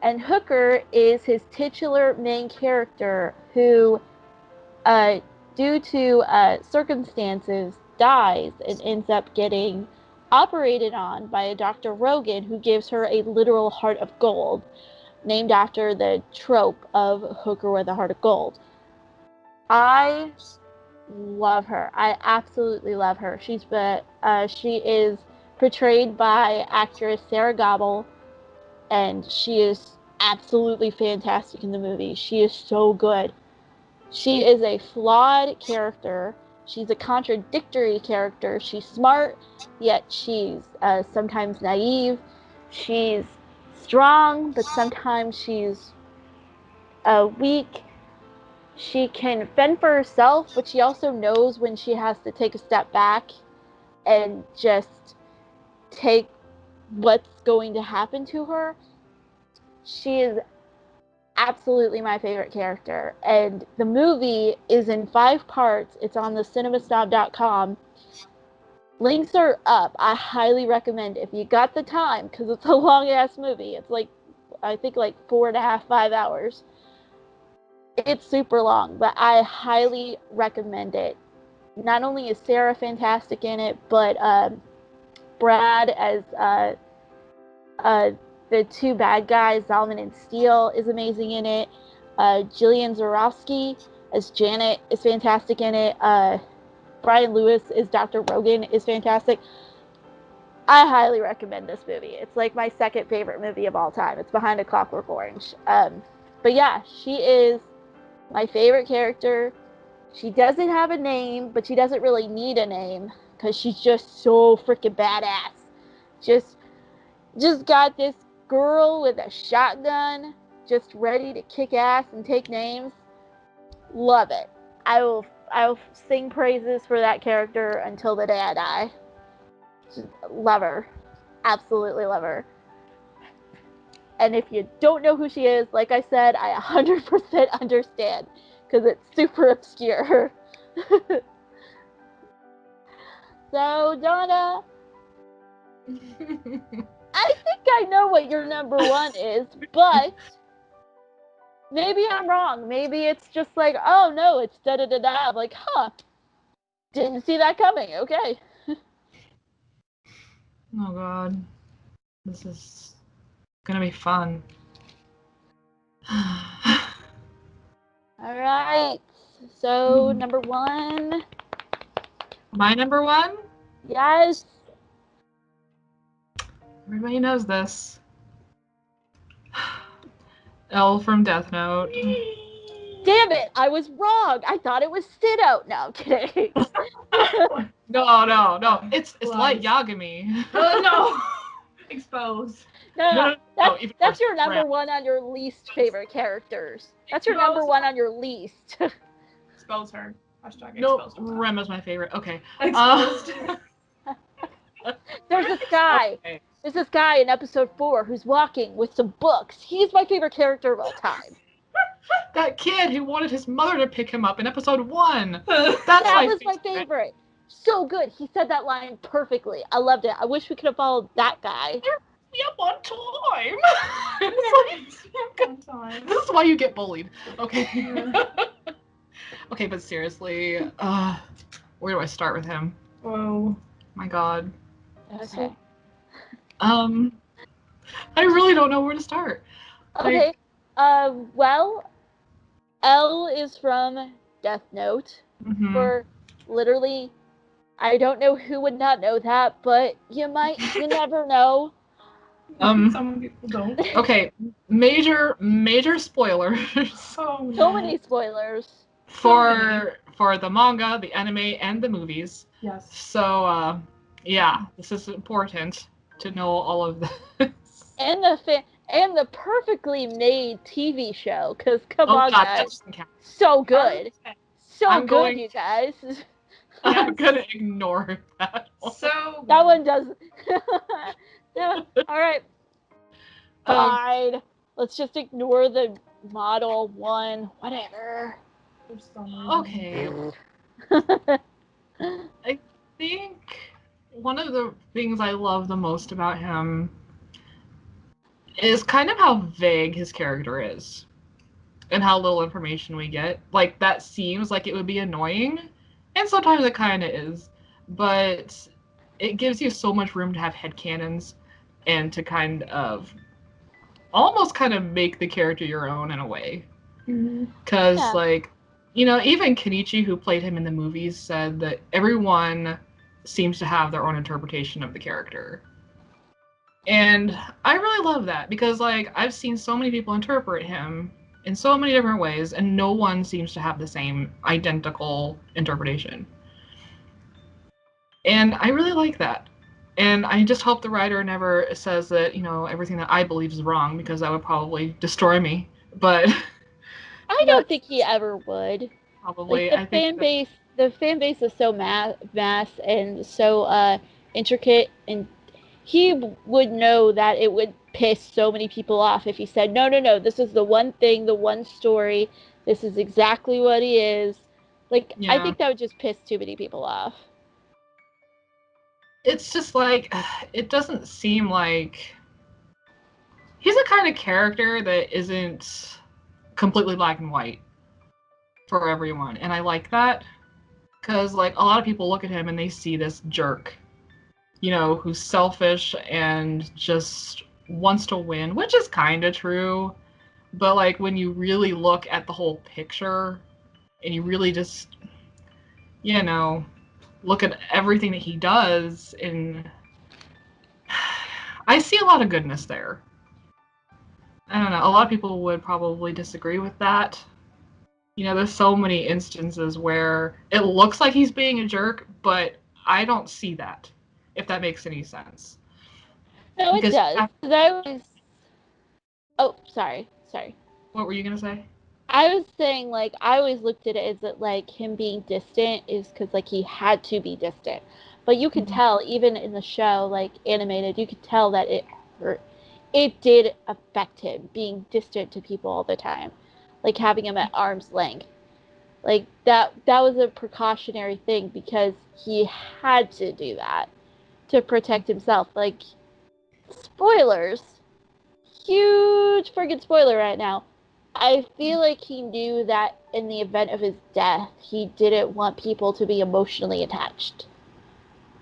Speaker 1: And Hooker is his titular main character who, due to circumstances, dies and ends up getting operated on by a Dr. Rogan, who gives her a literal heart of gold, named after the trope of Hooker with a Heart of Gold. I love her. I absolutely love her. She is portrayed by actress Sarah Gobble, and she is absolutely fantastic in the movie. She is so good. She is a flawed character. She's a contradictory character. She's smart, yet she's sometimes naive. She's strong, but sometimes she's weak. She can fend for herself, but she also knows when she has to take a step back and just take what's going to happen to her. She is absolutely my favorite character. And the movie is in 5 parts. It's on the cinemasnob.com. Links are up. I highly recommend, if you got the time, because it's a long-ass movie. It's like, I think like 4.5, 5 hours. It's super long, but I highly recommend it. Not only is Sarah fantastic in it, but Brad as the 2 bad guys, Zalman and Steele, is amazing in it. Jillian Zorowski as Janet is fantastic in it. Brian Lewis as Dr. Rogan is fantastic. I highly recommend this movie. It's like my second favorite movie of all time. It's behind A Clockwork Orange. But yeah, she is my favorite character. She doesn't have a name, but she doesn't really need a name because she's just so freaking badass. Just got this girl with a shotgun, just ready to kick ass and take names. Love it. I will sing praises for that character until the day I die. Just love her. Absolutely love her. And if you don't know who she is, like I said, I 100% understand, because it's super obscure. So, Donna, I think I know what your number one is, but maybe I'm wrong. Maybe it's just like, oh no, it's da da da da. I'm like, huh, didn't see that coming. Okay.
Speaker 2: Oh god. This is gonna be fun.
Speaker 1: All right. So number one.
Speaker 2: My number one?
Speaker 1: Yes.
Speaker 2: Everybody knows this. Elle from Death Note.
Speaker 1: Damn it! I was wrong. I thought it was Stiddo. No, I'm kidding.
Speaker 2: No. It's Light Yagami.
Speaker 3: No. Exposed.
Speaker 1: No. That's your number
Speaker 2: Rem.
Speaker 1: one on your least favorite characters. That's your number one on your least.
Speaker 3: Expose her. Hashtag
Speaker 2: No,
Speaker 3: exposed.
Speaker 2: Rem is my favorite. Okay.
Speaker 3: Exposed.
Speaker 1: There's this guy.
Speaker 2: Okay.
Speaker 1: There's this guy in episode 4 who's walking with some books. He's my favorite character of all time.
Speaker 2: That kid who wanted his mother to pick him up in episode 1.
Speaker 1: That was my favorite. So good. He said that line perfectly. I loved it. I wish we could have followed that guy.
Speaker 2: Yep, one time.
Speaker 3: One time.
Speaker 2: This is why you get bullied. Okay. Okay, but seriously, where do I start with him?
Speaker 3: Whoa.
Speaker 2: My god.
Speaker 1: Okay.
Speaker 2: I really don't know where to start.
Speaker 1: Okay. Well, Elle is from Death Note.
Speaker 2: Mhm.
Speaker 1: For literally, I don't know who would not know that, but you never know.
Speaker 3: Some people don't.
Speaker 2: Okay, major spoilers
Speaker 3: Oh,
Speaker 1: So many spoilers.
Speaker 2: for the manga, the anime, and the movies.
Speaker 3: Yes.
Speaker 2: So, yeah, this is important to know all of this.
Speaker 1: And the perfectly made TV show, because come on,
Speaker 2: God, that
Speaker 1: guys.
Speaker 2: doesn't count.
Speaker 1: So good. So
Speaker 2: I'm
Speaker 1: good,
Speaker 2: going-
Speaker 1: you guys.
Speaker 2: I'm gonna ignore that one.
Speaker 3: So
Speaker 1: That one does. No, all right. Fine. Let's just ignore the model one. Whatever.
Speaker 3: for some reason.
Speaker 2: Okay, I think one of the things I love the most about him is kind of how vague his character is and how little information we get. Like, that seems like it would be annoying, and sometimes it kind of is, but it gives you so much room to have headcanons and to kind of almost kind of make the character your own in a way. Because,
Speaker 1: Yeah.
Speaker 2: like, you know, even Kenichi, who played him in the movies, said that everyone seems to have their own interpretation of the character. And I really love that because, like, I've seen so many people interpret him in so many different ways, and no one seems to have the same identical interpretation. And I really like that. And I just hope the writer never says that, you know, everything that I believe is wrong, because that would probably destroy me. But
Speaker 1: I don't think he ever would.
Speaker 2: probably,
Speaker 1: Like,
Speaker 2: I think
Speaker 1: the fan base is so mass and so intricate, and he would know that it would piss so many people off if he said, no, this is the one thing, the one story, this is exactly what he is. Like, I
Speaker 2: Yeah.
Speaker 1: think that would just piss too many people off.
Speaker 2: it's just like, it doesn't seem like he's the kind of character that isn't completely black and white for everyone, and I like that, because, like, a lot of people look at him and they see this jerk, you know, who's selfish and just wants to win, which is kind of true, but, like, when you really look at the whole picture and you really just, you know, look at everything that he does, and I see a lot of goodness there. I don't know, a lot of people would probably disagree with that. You know, there's so many instances where it looks like he's being a jerk, but I don't see that, if that makes any sense.
Speaker 1: No, it
Speaker 2: Because
Speaker 1: does. 'Cause I always... Oh, sorry.
Speaker 2: What were you going to say?
Speaker 1: I was saying, like, I always looked at it as that, like, him being distant is because, like, he had to be distant. But you could tell, even in the show, like, animated, you could tell that it hurt. It did affect him, being distant to people all the time. Like, having him at arm's length. Like, that was a precautionary thing because he had to do that. to protect himself. Like, spoilers. Huge friggin' spoiler right now. I feel like he knew that in the event of his death, he didn't want people to be emotionally attached.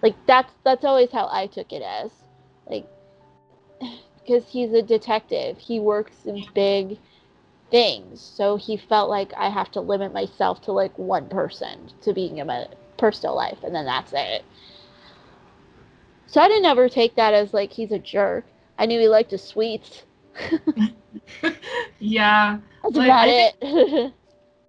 Speaker 1: Like, that's always how I took it as. Like, because he's a detective. He works in big things. So he felt like I have to limit myself to like one person to being in my personal life, and then that's it. So I didn't ever take that as like he's a jerk. I knew he liked his sweets.
Speaker 2: Yeah.
Speaker 1: That's
Speaker 2: Like,
Speaker 1: about it.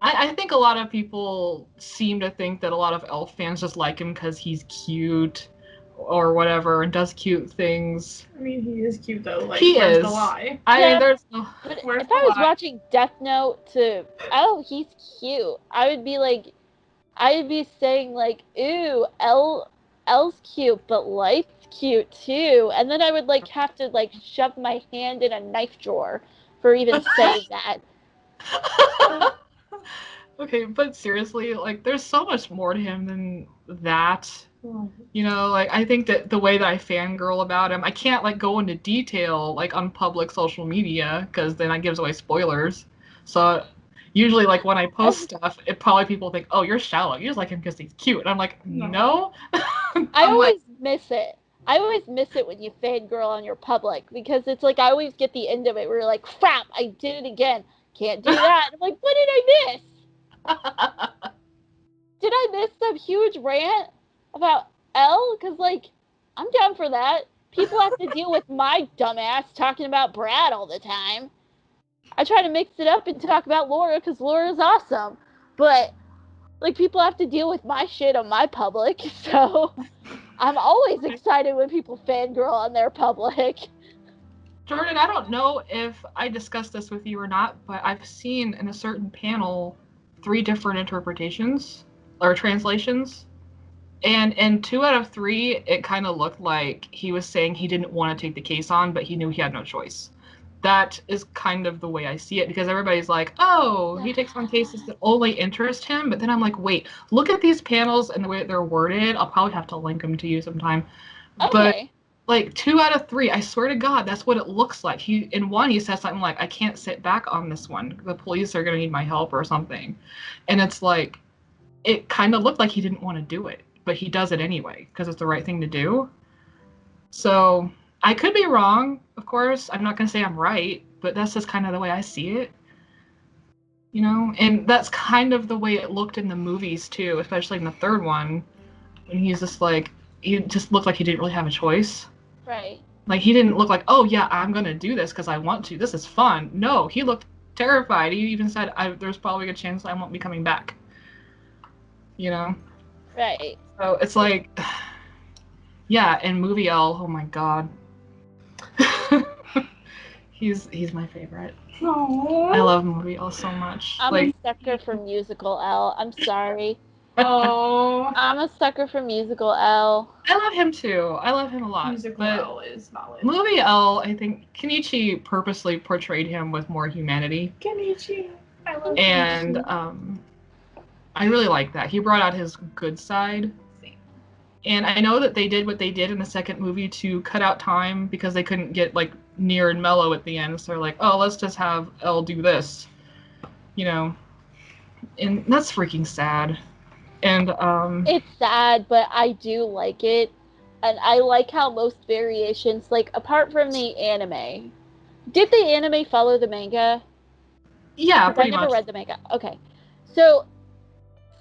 Speaker 2: I think a lot of people seem to think that a lot of elf fans just like him because he's cute or whatever and does cute things.
Speaker 3: I mean, he is cute though. Like,
Speaker 2: He
Speaker 3: where's
Speaker 2: is.
Speaker 3: the lie?
Speaker 1: Yeah,
Speaker 2: There's no.
Speaker 1: but
Speaker 3: Where's
Speaker 1: if
Speaker 3: the
Speaker 1: I was
Speaker 3: lie?
Speaker 1: watching Death Note to, oh, he's cute, I would be like, I'd be saying like, ooh, L's cute, but Light's cute too, and then I would like have to like shove my hand in a knife drawer for even saying that.
Speaker 2: Okay, but seriously, like, there's so much more to him than that. You know, like, I think that the way that I fangirl about him, I can't, like, go into detail, like, on public social media, because then that gives away spoilers. So, usually, like, when I post stuff, it probably people think, oh, you're shallow. You just like him because he's cute. And I'm like, no.
Speaker 1: I always miss it. I always miss it when you fangirl on your public, because it's like I always get the end of it where you're like, crap, I did it again. Can't do that. I'm like, what did I miss? Did I miss some huge rant about L? Because, like, I'm down for that. People have to deal with my dumbass talking about Brad all the time. I try to mix it up and talk about Laura because Laura's awesome. But, like, people have to deal with my shit on my public. So I'm always excited when people fangirl on their public.
Speaker 2: Jordan, I don't know if I discussed this with you or not, but I've seen in a certain panel 3 different interpretations or translations. And in 2 out of 3, it kind of looked like he was saying he didn't want to take the case on, but he knew he had no choice. That is kind of the way I see it, because everybody's like, oh, he takes on cases that only interest him. But then I'm like, wait, look at these panels and the way that they're worded. I'll probably have to link them to you sometime.
Speaker 1: Okay.
Speaker 2: But like 2 out of 3, I swear to God, that's what it looks like. In one, he says something like, I can't sit back on this one. The police are going to need my help or something. And it's like, it kind of looked like he didn't want to do it, but he does it anyway because it's the right thing to do. So I could be wrong, of course. I'm not going to say I'm right, but that's just kind of the way I see it. You know, and that's kind of the way it looked in the movies too, especially in the 3rd one, when he's just like, he just looked like he didn't really have a choice.
Speaker 1: Right.
Speaker 2: Like, he didn't look like, oh yeah, I'm going to do this because I want to. This is fun. No, he looked terrified. He even said, there's probably a chance I won't be coming back. You know?
Speaker 1: Right.
Speaker 2: So it's like, yeah, and Movie L, oh my God. He's my favorite.
Speaker 3: Aww.
Speaker 2: I love Movie L so much.
Speaker 1: I'm
Speaker 2: like,
Speaker 1: a sucker for musical L. I'm sorry.
Speaker 3: Oh,
Speaker 1: I'm a sucker for musical L.
Speaker 2: I love him too. I love him a lot.
Speaker 3: musical
Speaker 2: but
Speaker 3: L is valid.
Speaker 2: Movie L, I think Kenichi purposely portrayed him with more humanity.
Speaker 3: Kenichi. I love
Speaker 2: And
Speaker 3: Kenichi.
Speaker 2: I really like that. He brought out his good side. And I know that they did what they did in the 2nd movie to cut out time because they couldn't get like near and mellow at the end. So they're like, oh, let's just have Elle do this, you know. And that's freaking sad. And
Speaker 1: It's sad, but I do like it. And I like how most variations, like, apart from the anime, did the anime follow the manga?
Speaker 2: yeah,
Speaker 1: Because I
Speaker 2: pretty
Speaker 1: never
Speaker 2: much.
Speaker 1: read the manga. Okay. So,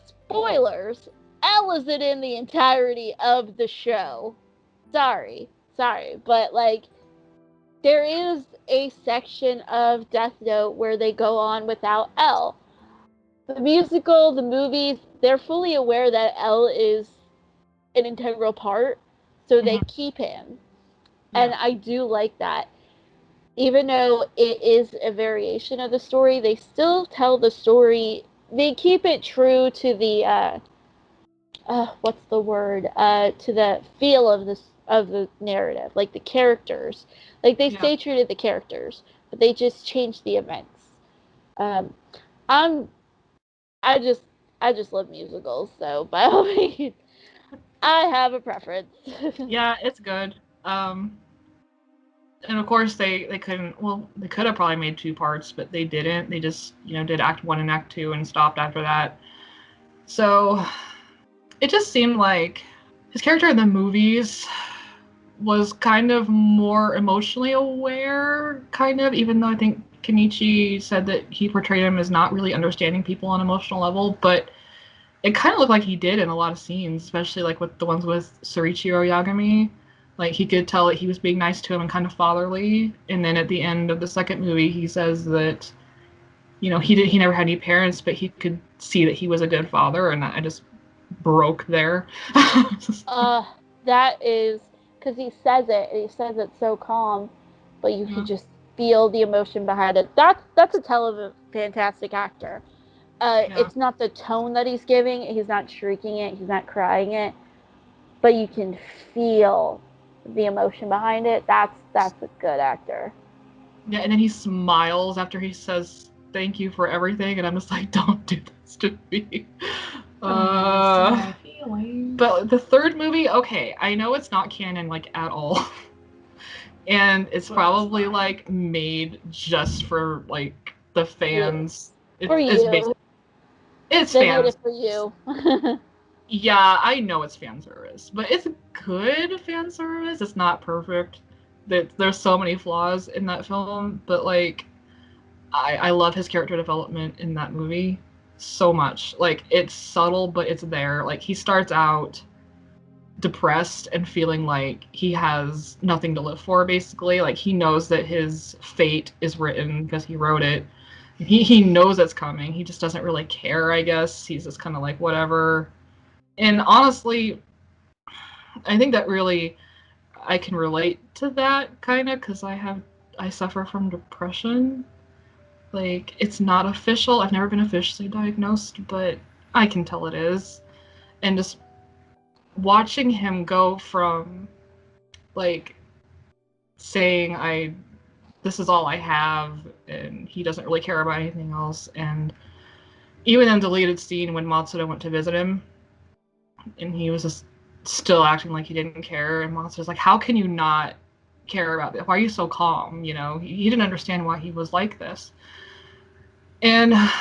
Speaker 1: spoilers, Elle isn't in the entirety of the show. Sorry, but, like, there is a section of Death Note where they go on without Elle. The musical, the movies, they're fully aware that Elle is an integral part, so they keep him.
Speaker 2: Yeah.
Speaker 1: And I do like that. Even though it is a variation of the story, they still tell the story. They keep it true to the what's the word? To the feel of the narrative, like the characters. Like they stay true to the characters, but they just change the events. I just love musicals, so by all means. I have a preference.
Speaker 2: Yeah, it's good. And of course they couldn't. Well, they could have probably made 2 parts, but they didn't. They just did Act 1 and Act 2 and stopped after that. So it just seemed like his character in the movies was kind of more emotionally aware, kind of, even though I think Kenichi said that he portrayed him as not really understanding people on an emotional level, but it kind of looked like he did in a lot of scenes, especially like with the ones with Sorichiro Yagami. Like he could tell that he was being nice to him and kind of fatherly, and then at the end of the second movie, he says that he never had any parents, but he could see that he was a good father, and I just broke there.
Speaker 1: That is because he says it, and he says it so calm, but you can just feel the emotion behind it. That's a hell of a fantastic actor. It's not the tone that he's giving. He's not shrieking it. He's not crying it, but you can feel the emotion behind it. That's a good actor.
Speaker 2: Yeah, and then he smiles after he says thank you for everything, and I'm just like, don't do this to me. But the third movie, okay, I know it's not canon like at all. And it's probably like made just for like the fans.
Speaker 1: For you.
Speaker 2: It's
Speaker 1: they
Speaker 2: fans.
Speaker 1: made it for you.
Speaker 2: Yeah, I know it's fan service, but it's good fan service. It's not perfect. There's so many flaws in that film, but like I love his character development in that movie so much. Like it's subtle, but it's there. Like he starts out depressed and feeling like he has nothing to live for, basically. Like he knows that his fate is written because he wrote it. He knows it's coming. He just doesn't really care, I guess. He's just kind of like whatever. And honestly, I think that really I can relate to that kind of because I suffer from depression. Like it's not official. I've never been officially diagnosed, but I can tell it is. And just watching him go from like saying this is all I have, and he doesn't really care about anything else, and even in the deleted scene when Matsuda went to visit him and he was just still acting like he didn't care, and Matsuda's like, how can you not care about it? Why are you so calm? He didn't understand why he was like this. And I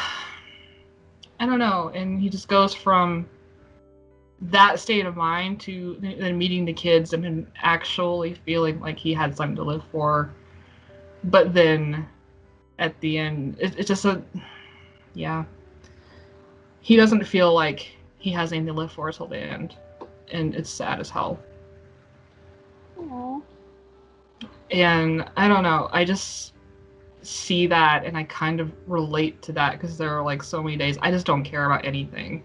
Speaker 2: don't know, and he just goes from that state of mind to then meeting the kids and then actually feeling like he had something to live for. But then at the end, it's just he doesn't feel like he has anything to live for until the end. And it's sad as hell.
Speaker 1: Aww.
Speaker 2: And I don't know, I just see that and I kind of relate to that because there are like so many days I just don't care about anything.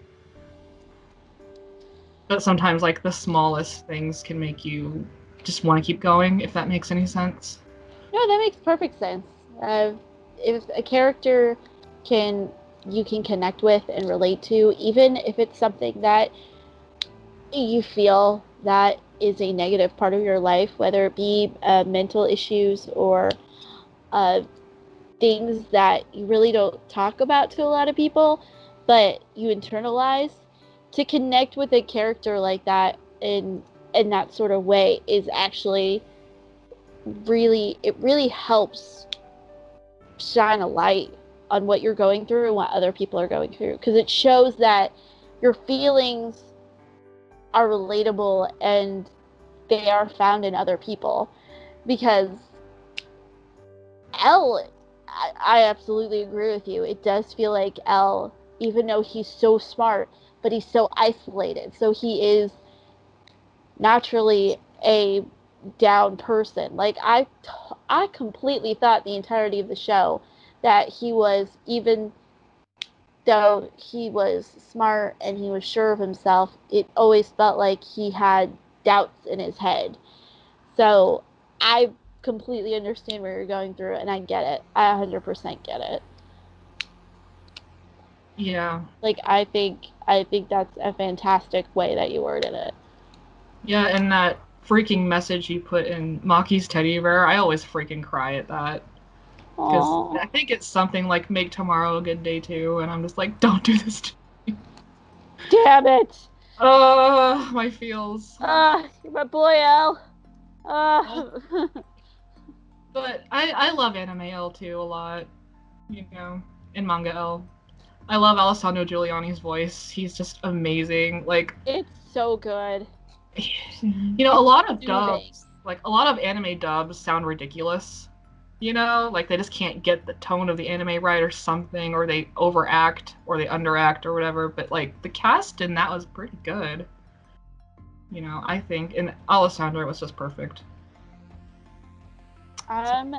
Speaker 2: But sometimes like the smallest things can make you just want to keep going, if that makes any sense.
Speaker 1: No, that makes perfect sense. If a character you can connect with and relate to, even if it's something that you feel that is a negative part of your life, whether it be mental issues or things that you really don't talk about to a lot of people, but you internalize, to connect with a character like that in that sort of way is actually really helps shine a light on what you're going through and what other people are going through, because it shows that your feelings are relatable and they are found in other people. Because I absolutely agree with you. It does feel like L, even though he's so smart, but he's so isolated. So he is naturally a down person. Like I completely thought the entirety of the show that he was, even though he was smart and he was sure of himself, it always felt like he had doubts in his head. So I completely understand where you're going through, and I get it. I 100% get it.
Speaker 2: Yeah.
Speaker 1: Like I think that's a fantastic way that you worded it.
Speaker 2: Yeah, and that freaking message you put in Maki's teddy bear, I always freaking cry at that. Because I think it's something like make tomorrow a good day too, and I'm just like, don't do this to me.
Speaker 1: Damn it!
Speaker 2: My feels.
Speaker 1: You're my boy, Al.
Speaker 2: But I love anime L too a lot. In manga L. I love Alessandro Giuliani's voice. He's just amazing. Like,
Speaker 1: it's so good.
Speaker 2: a lot of
Speaker 1: Soothing.
Speaker 2: dubs, like a lot of anime dubs sound ridiculous. Like they just can't get the tone of the anime right or something, or they overact or they underact or whatever. But like the cast in that was pretty good. I think, and Alessandro was just perfect.
Speaker 1: I'm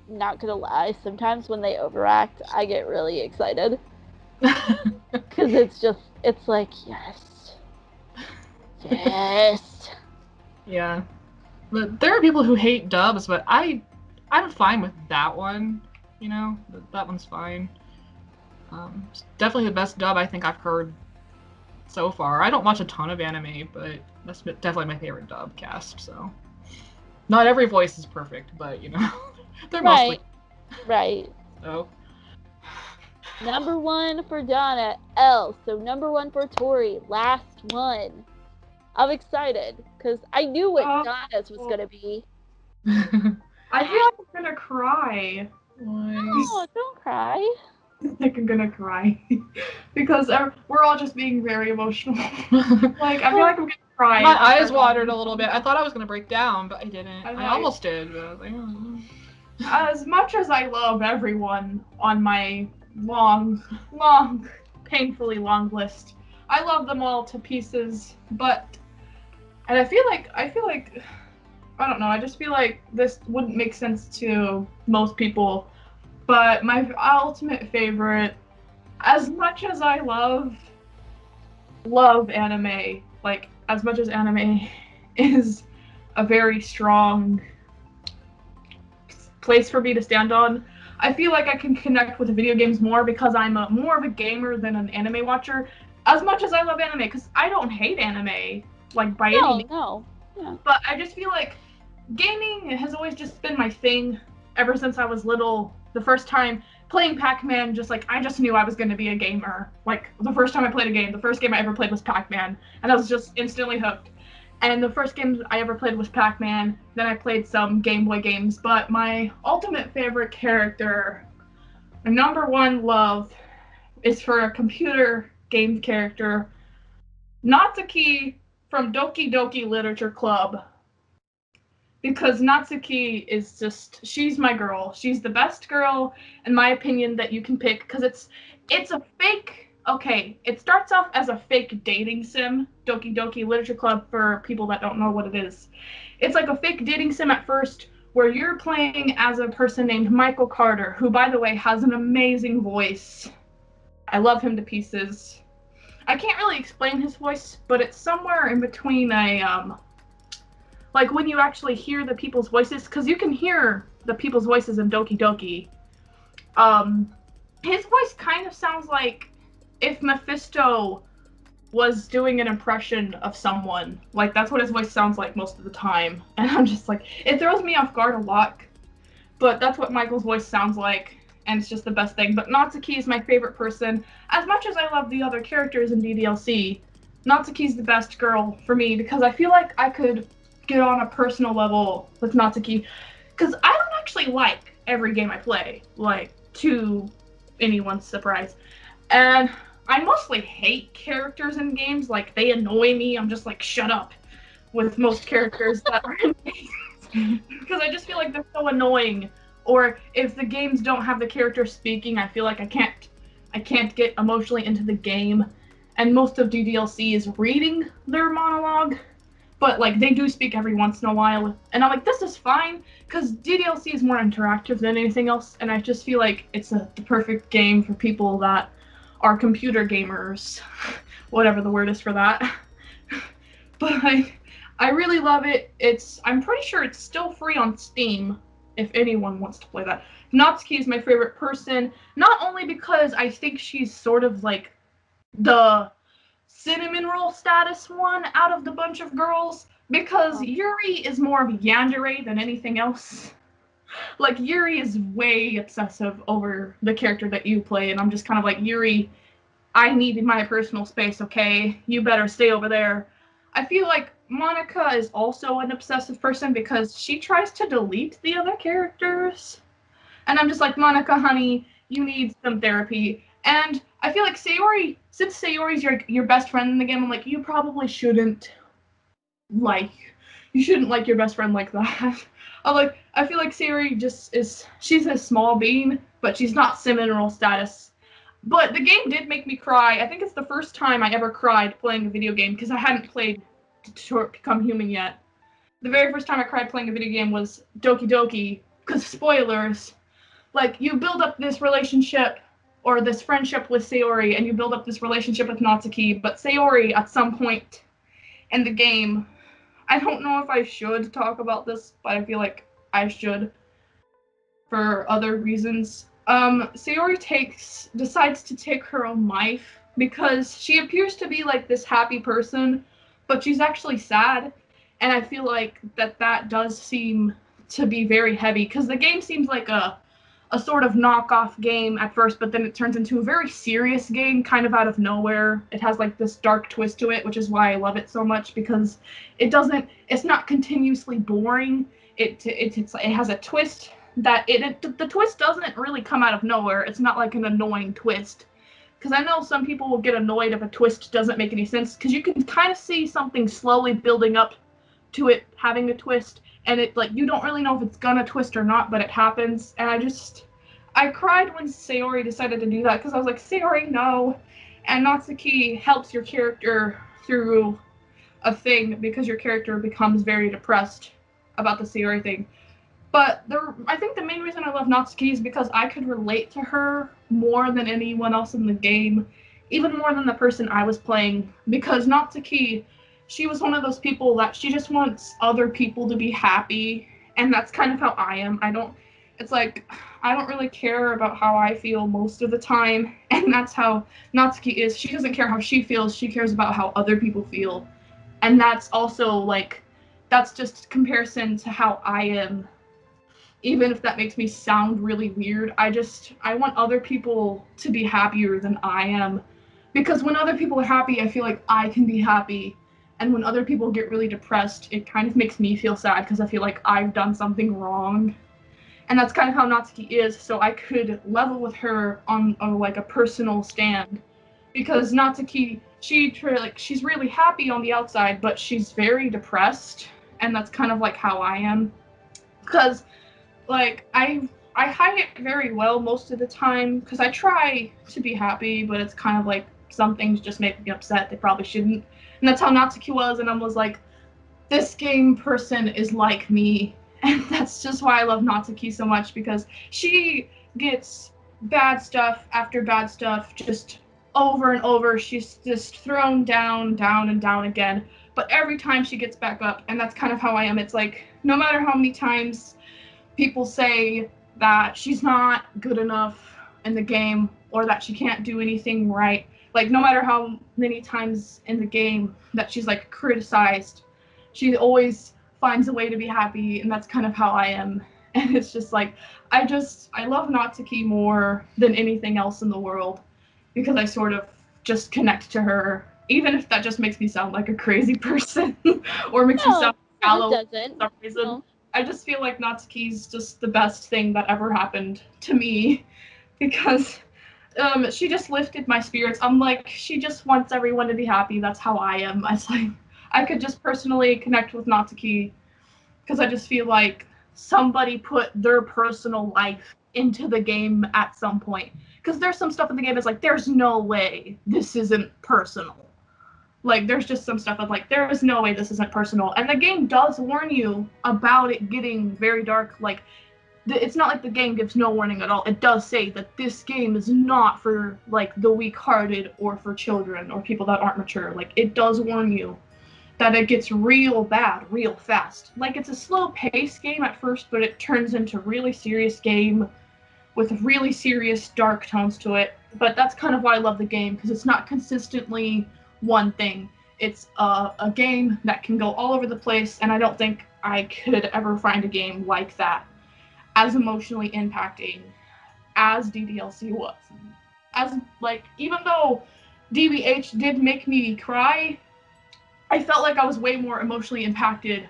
Speaker 1: not gonna lie. Sometimes when they overact, I get really excited. Because it's like, yes. Yes.
Speaker 2: Yeah. But there are people who hate dubs, but I'm fine with that one. That one's fine. It's definitely the best dub I think I've heard so far. I don't watch a ton of anime, but that's definitely my favorite dub cast, so. Not every voice is perfect, but, they're mostly.
Speaker 1: Right.
Speaker 2: So.
Speaker 1: Number 1 for Donna, L. So number 1 for Torrie, last one. I'm excited, because I knew what Donna's was going to be.
Speaker 3: I feel like I'm going to cry.
Speaker 1: Oh, don't cry.
Speaker 3: I think I'm going to cry. Because we're all just being very emotional. Like, I feel like I'm going to cry.
Speaker 2: My eyes watered a little bit. I thought I was going to break down, but I didn't. I almost did. But I was like, oh.
Speaker 3: As much as I love everyone on my long, painfully long list, I love them all to pieces, and I feel like, I don't know, I just feel like this wouldn't make sense to most people, but my ultimate favorite, as much as I love anime, like, as much as anime is a very strong place for me to stand on, I feel like I can connect with video games more because I'm more of a gamer than an anime watcher. As much as I love anime, because I don't hate anime, like, by any means.
Speaker 1: No. Yeah.
Speaker 3: But I just feel like gaming has always just been my thing ever since I was little. The first time playing Pac-Man, I just knew I was going to be a gamer. Like, the first time I played a game, the first game I ever played was Pac-Man, and I was just instantly hooked. And the first game I ever played was Pac-Man, then I played some Game Boy games, but my ultimate favorite character, my number 1 love, is for a computer game character, Natsuki from Doki Doki Literature Club. Because Natsuki is she's my girl. She's the best girl, in my opinion, that you can pick, because it's a fake. Okay, it starts off as a fake dating sim, Doki Doki Literature Club, for people that don't know what it is. It's like a fake dating sim at first, where you're playing as a person named Michael Carter, who, by the way, has an amazing voice. I love him to pieces. I can't really explain his voice, but it's somewhere in between like when you actually hear the people's voices, because you can hear the people's voices in Doki Doki. His voice kind of sounds like if Mephisto was doing an impression of someone. Like, that's what his voice sounds like most of the time. And I'm just like, it throws me off guard a lot. But that's what Michael's voice sounds like, and it's just the best thing. But Natsuki is my favorite person. As much as I love the other characters in DDLC, Natsuki's the best girl for me, because I feel like I could get on a personal level with Natsuki. Because I don't actually like every game I play, like, to anyone's surprise. And I mostly hate characters in games. Like, they annoy me. I'm just like, shut up with most characters that are in games. Because I just feel like they're so annoying. Or if the games don't have the character speaking, I feel like I can't get emotionally into the game. And most of DDLC is reading their monologue. But, like, they do speak every once in a while. And I'm like, this is fine. Because DDLC is more interactive than anything else. And I just feel like it's the perfect game for people that are computer gamers, whatever the word is for that. But I really love it. I'm pretty sure it's still free on Steam, if anyone wants to play that. Natsuki is my favorite person, not only because I think she's sort of like the cinnamon roll status one out of the bunch of girls, because Yuri is more of a yandere than anything else. Like, Yuri is way obsessive over the character that you play, and I'm just kind of like, Yuri, I need my personal space, okay? You better stay over there. I feel like Monica is also an obsessive person because she tries to delete the other characters. And I'm just like, Monica, honey, you need some therapy. And I feel like Sayori, since Sayori's your best friend in the game, I'm like, you probably shouldn't like your best friend like that. I feel like Sayori just is, she's a small bean, but she's not Cinnamoroll status. But the game did make me cry. I think it's the first time I ever cried playing a video game because I hadn't played Detroit Become Human yet. The very first time I cried playing a video game was Doki Doki, because spoilers, like, you build up this relationship or this friendship with Sayori, and you build up this relationship with Natsuki, but Sayori, at some point in the game, I don't know if I should talk about this, but I feel like I should for other reasons. Sayori decides to take her own life because she appears to be like this happy person, but she's actually sad, and I feel like that does seem to be very heavy because the game seems like a sort of knockoff game at first, but then it turns into a very serious game kind of out of nowhere. It has like this dark twist to it, which is why I love it so much, because it's not continuously boring. It has a twist that the twist doesn't really come out of nowhere. It's not like an annoying twist. Because I know some people will get annoyed if a twist doesn't make any sense, because you can kind of see something slowly building up to it having a twist, and it, like, you don't really know if it's gonna twist or not, but it happens. And I cried when Sayori decided to do that, because I was like, Sayori, no. And Natsuki helps your character through a thing, because your character becomes very depressed about the Sayori thing. But I think the main reason I love Natsuki is because I could relate to her more than anyone else in the game, even more than the person I was playing, because Natsuki, she was one of those people that she just wants other people to be happy, and that's kind of how I am. I don't really care about how I feel most of the time, and that's how Natsuki is. She doesn't care how she feels, she cares about how other people feel. And that's also, like, that's just comparison to how I am. Even if that makes me sound really weird, I want other people to be happier than I am. Because when other people are happy, I feel like I can be happy. And when other people get really depressed, it kind of makes me feel sad because I feel like I've done something wrong. And that's kind of how Natsuki is, so I could level with her on like a personal stand. Because Natsuki, she's really happy on the outside, but she's very depressed, and that's kind of like how I am. Because, like, I hide it very well most of the time, because I try to be happy, but it's kind of like some things just make me upset, they probably shouldn't. And that's how Natsuki was, and I was like, this game person is like me. And that's just why I love Natsuki so much, because she gets bad stuff after bad stuff just over and over. She's just thrown down, down, and down again. But every time she gets back up, and that's kind of how I am. It's like, no matter how many times people say that she's not good enough in the game, or that she can't do anything right, like, no matter how many times in the game that she's, like, criticized, she always finds a way to be happy, and that's kind of how I am. And it's just like, I love Natsuki more than anything else in the world, because I sort of just connect to her, even if that just makes me sound like a crazy person, or makes me sound shallow for some reason. No. I just feel like Natsuki's just the best thing that ever happened to me, because she just lifted my spirits. I'm like, she just wants everyone to be happy. That's how I am. I could just personally connect with Natsuki, because I just feel like somebody put their personal life into the game at some point. Because there's some stuff in the game that's like, there's no way this isn't personal. Like, there's just some stuff that's like, there is no way this isn't personal. And the game does warn you about it getting very dark. Like, it's not like the game gives no warning at all. It does say that this game is not for, like, the weak-hearted or for children or people that aren't mature. Like, it does warn you that it gets real bad real fast. Like, it's a slow-paced game at first, but it turns into a really serious game with really serious dark tones to it. But that's kind of why I love the game, because it's not consistently one thing. It's a game that can go all over the place, and I don't think I could ever find a game like that, as emotionally impacting as DDLC was. As, like, even though DBH did make me cry, I felt like I was way more emotionally impacted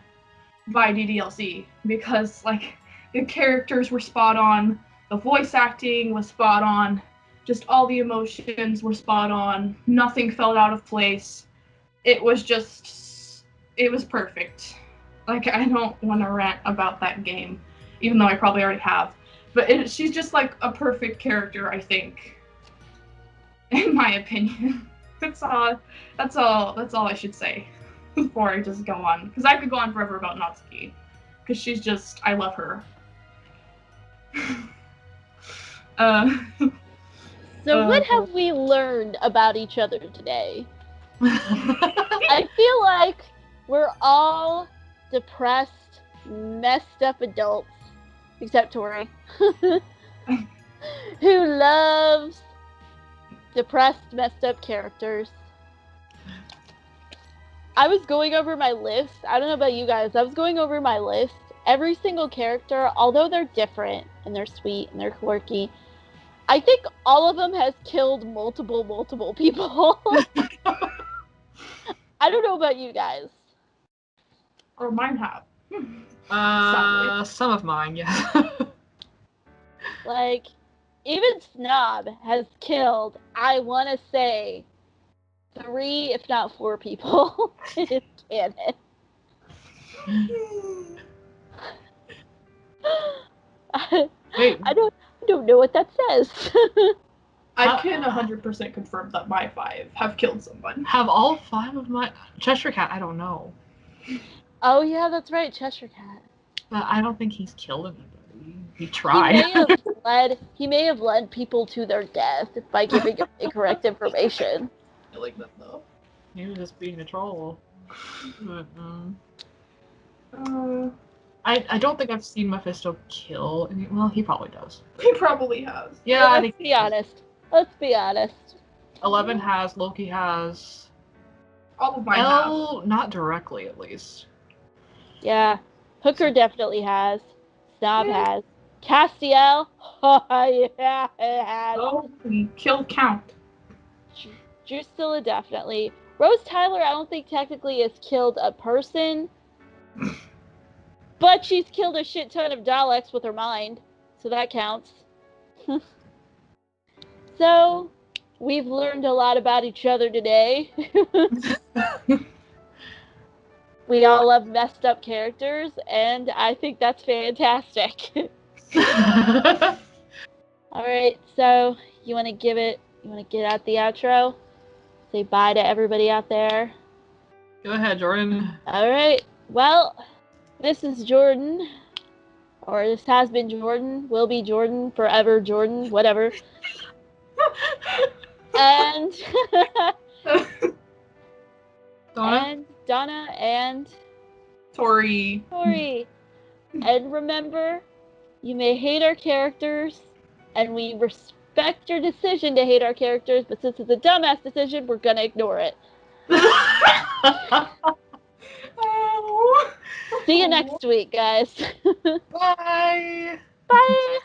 Speaker 3: by DDLC because, like, the characters were spot on, the voice acting was spot on, just all the emotions were spot on, nothing felt out of place. It was perfect. Like, I don't want to rant about that game, even though I probably already have. But she's just like a perfect character, I think, in my opinion. That's all I should say before I just go on, because I could go on forever about Natsuki, because she's just, I love her.
Speaker 1: So what have we learned about each other today? I feel like we're all depressed, messed up adults, except Torrie, who loves depressed, messed up characters. I was going over my list. I don't know about you guys. I was going over my list. Every single character, although they're different and they're sweet and they're quirky, I think all of them has killed multiple people. I don't know about you guys.
Speaker 3: Or mine have.
Speaker 2: Some of mine, yeah.
Speaker 1: Like, even Snob has killed, I want to say, 3, if not 4 people in canon.
Speaker 2: Wait.
Speaker 1: I don't know what that says.
Speaker 3: I can 100% confirm that my 5 have killed someone.
Speaker 2: Have all 5 of my... Cheshire Cat, I don't know.
Speaker 1: Oh yeah, that's right, Cheshire Cat.
Speaker 2: But I don't think he's killed anybody. He tried.
Speaker 1: He may have led people to their death by giving incorrect information.
Speaker 3: I like that though.
Speaker 2: He was just being a troll. I don't think I've seen Mephisto kill any... Well, he probably does.
Speaker 3: He probably has.
Speaker 2: Yeah, I think...
Speaker 1: Let's be honest.
Speaker 2: 11 has, Loki has...
Speaker 3: All of mine have.
Speaker 2: Not directly, at least.
Speaker 1: Yeah. Hooker definitely has. Snob has. Castiel? Oh, yeah, it has.
Speaker 3: Oh, we killed count.
Speaker 1: Drusilla definitely. Rose Tyler, I don't think technically has killed a person. But she's killed a shit ton of Daleks with her mind. So that counts. So, we've learned a lot about each other today. We all love messed up characters, and I think that's fantastic. Alright, so you want to get out the outro? Say bye to everybody out there.
Speaker 2: Go ahead, Jordan.
Speaker 1: Alright, well, this is Jordan. Or this has been Jordan, will be Jordan, forever Jordan, whatever. And
Speaker 2: Donna?
Speaker 1: And Donna and
Speaker 3: Torrie.
Speaker 1: And remember, you may hate our characters, and we respect your decision to hate our characters, but since it's a dumbass decision, we're gonna ignore it. See you next week, guys.
Speaker 2: Bye!
Speaker 1: Bye!